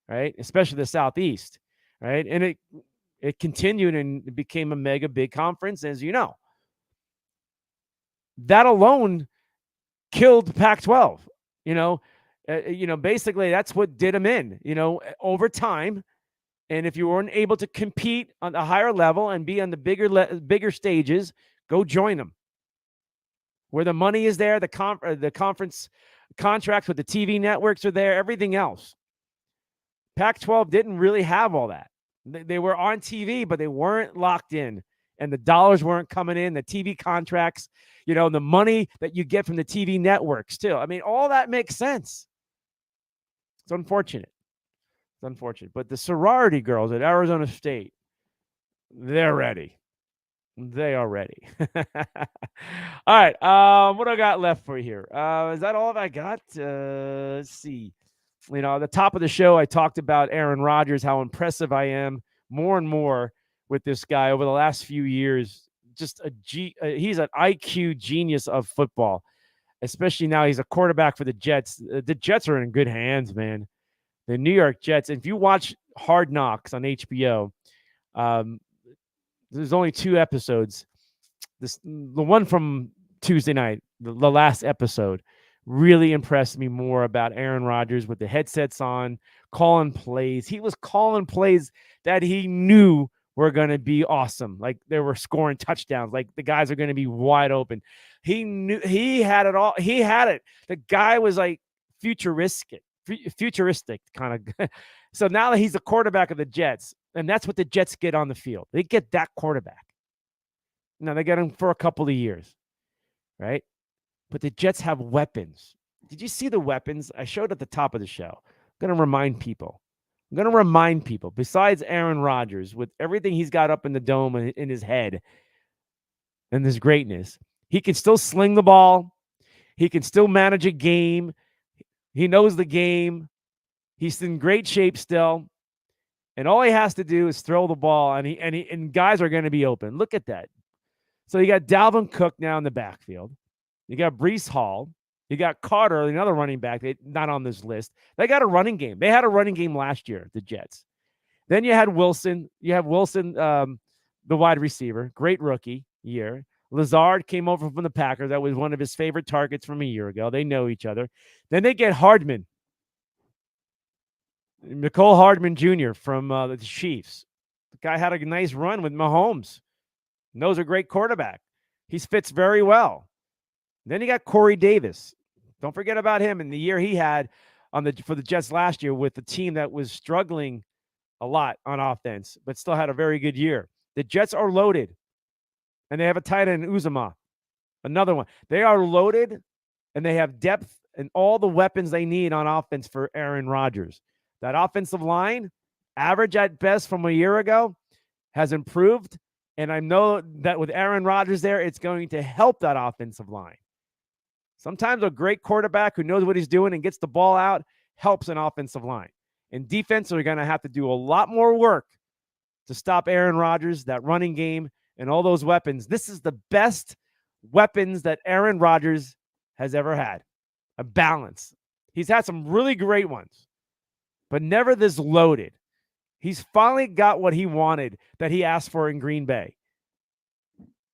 right? Especially the Southeast, right? And it continued, and it became a mega big conference, as you know. That alone killed the Pac-12. Basically that's what did them in, over time. And if you weren't able to compete on the higher level and be on the bigger stages, go join them. Where the money is there, the conference contracts with the TV networks are there, everything else. Pac-12 didn't really have all that. They were on TV, but they weren't locked in, and the dollars weren't coming in, the TV contracts, the money that you get from the TV networks too. I mean, all that makes sense. It's unfortunate. But the sorority girls at Arizona State, they're ready. They are ready. All right. What I got left for you here? Is that all I got? Let's see. At the top of the show, I talked about Aaron Rodgers, how impressive I am more and more with this guy over the last few years. Just he's an IQ genius of football, especially now he's a quarterback for the Jets. The Jets are in good hands, man. The New York Jets. If you watch Hard Knocks on HBO, there's only 2 episodes. The one from Tuesday night, the last episode, really impressed me more about Aaron Rodgers with the headsets on, calling plays. He was calling plays that he knew were going to be awesome. Like they were scoring touchdowns. Like the guys are going to be wide open. He knew he had it all. He had it. The guy was like futuristic kind of. So now that he's the quarterback of the Jets, and that's what the Jets get on the field. They get that quarterback. Now they get him for a couple of years, right? But the Jets have weapons. Did you see the weapons? I showed at the top of the show. I'm going to remind people. Besides Aaron Rodgers, with everything he's got up in the dome and in his head and this greatness, he can still sling the ball. He can still manage a game. He knows the game. He's in great shape still. And all he has to do is throw the ball, and guys are going to be open. Look at that. So you got Dalvin Cook now in the backfield. You got Breece Hall. You got Carter, another running back, not on this list. They got a running game. They had a running game last year, the Jets. Then you had Wilson. You have Wilson, the wide receiver, great rookie year. Lazard came over from the Packers. That was one of his favorite targets from a year ago. They know each other. Then they get Hardman, Nicole Hardman Jr. from the Chiefs. The guy had a nice run with Mahomes. Knows a great quarterback. He fits very well. Then you got Corey Davis. Don't forget about him and the year he had for the Jets last year with the team that was struggling a lot on offense, but still had a very good year. The Jets are loaded, and they have a tight end, Uzama, another one. They are loaded, and they have depth and all the weapons they need on offense for Aaron Rodgers. That offensive line, average at best from a year ago, has improved, and I know that with Aaron Rodgers there, it's going to help that offensive line. Sometimes a great quarterback who knows what he's doing and gets the ball out helps an offensive line. And defense are going to have to do a lot more work to stop Aaron Rodgers, that running game, and all those weapons. This is the best weapons that Aaron Rodgers has ever had. A balance. He's had some really great ones, but never this loaded. He's finally got what he wanted that he asked for in Green Bay.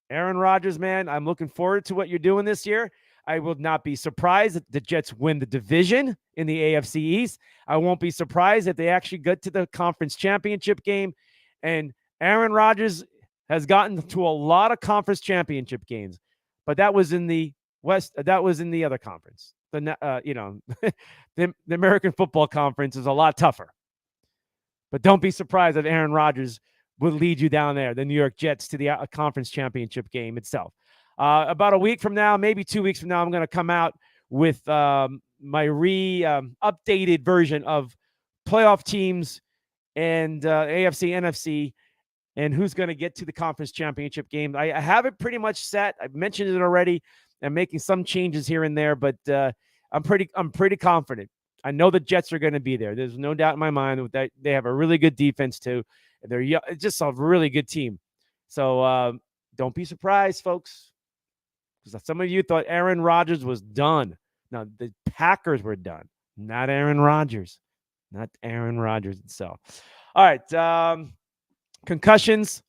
Aaron Rodgers, man, I'm looking forward to what you're doing this year. I will not be surprised if the Jets win the division in the AFC East. I won't be surprised if they actually get to the conference championship game. And Aaron Rodgers has gotten to a lot of conference championship games, but that was in the West. That was in the other conference. The American Football Conference is a lot tougher. But don't be surprised if Aaron Rodgers will lead you down there, the New York Jets, to the conference championship game itself. About a week from now, maybe 2 weeks from now, I'm going to come out with my updated version of playoff teams and AFC, NFC, and who's going to get to the conference championship game. I have it pretty much set. I've mentioned it already. I'm making some changes here and there, but I'm pretty confident. I know the Jets are going to be there. There's no doubt in my mind that they have a really good defense too. They're just a really good team. So don't be surprised, folks, because some of you thought Aaron Rodgers was done. No, the Packers were done, not Aaron Rodgers. Not Aaron Rodgers itself. All right. Concussions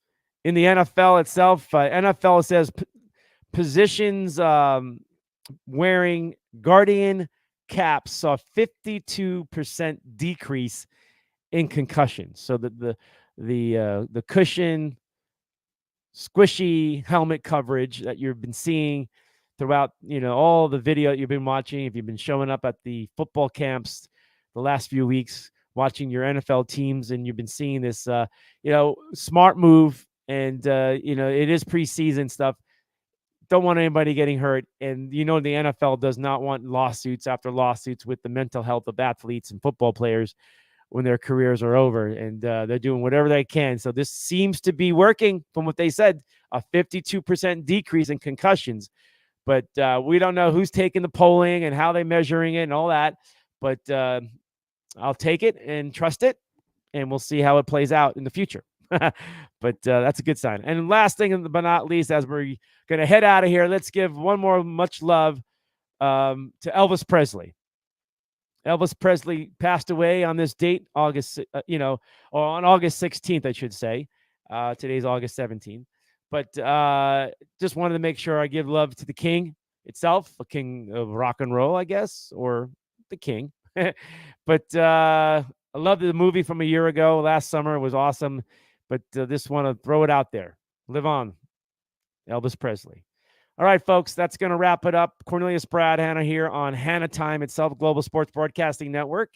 in the NFL itself. NFL says positions wearing Guardian caps saw 52% decrease in concussions. So the cushion, squishy helmet coverage that you've been seeing throughout, all the video you've been watching, if you've been showing up at the football camps the last few weeks, watching your NFL teams, and you've been seeing this, smart move, and, it is preseason stuff. Don't want anybody getting hurt. And, the NFL does not want lawsuits after lawsuits with the mental health of athletes and football players when their careers are over, and they're doing whatever they can. So this seems to be working from what they said, a 52% decrease in concussions. But we don't know who's taking the polling and how they're measuring it and all that. But I'll take it and trust it, and we'll see how it plays out in the future. But that's a good sign. And last thing, but not least, as we're going to head out of here, let's give one more much love to Elvis Presley. Elvis Presley passed away on this date, or on August 16th, I should say. Today's August 17th. But just wanted to make sure I give love to the king itself, the king of rock and roll, I guess, or the king. But I loved the movie from a year ago. Last summer, it was awesome. But just want to throw it out there. Live on, Elvis Presley. All right, folks, that's going to wrap it up. Cornelius Brad Hanna here on Hanna Time itself, Global Sports Broadcasting Network.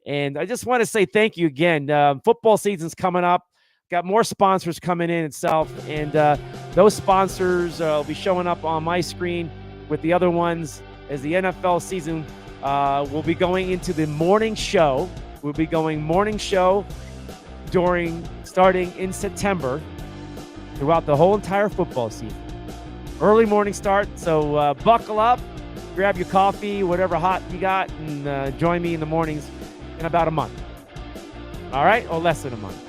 And I just want to say thank you again. Football season's coming up. Got more sponsors coming in itself. And those sponsors will be showing up on my screen with the other ones as the NFL season will be going into the morning show. We'll be going morning show starting in September throughout the whole entire football season. Early morning start, so buckle up, grab your coffee, whatever hot you got, and join me in the mornings in about a month. All right? Or less than a month.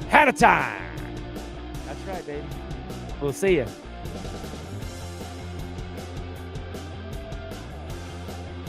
Hanna Time! That's right, baby. We'll see you.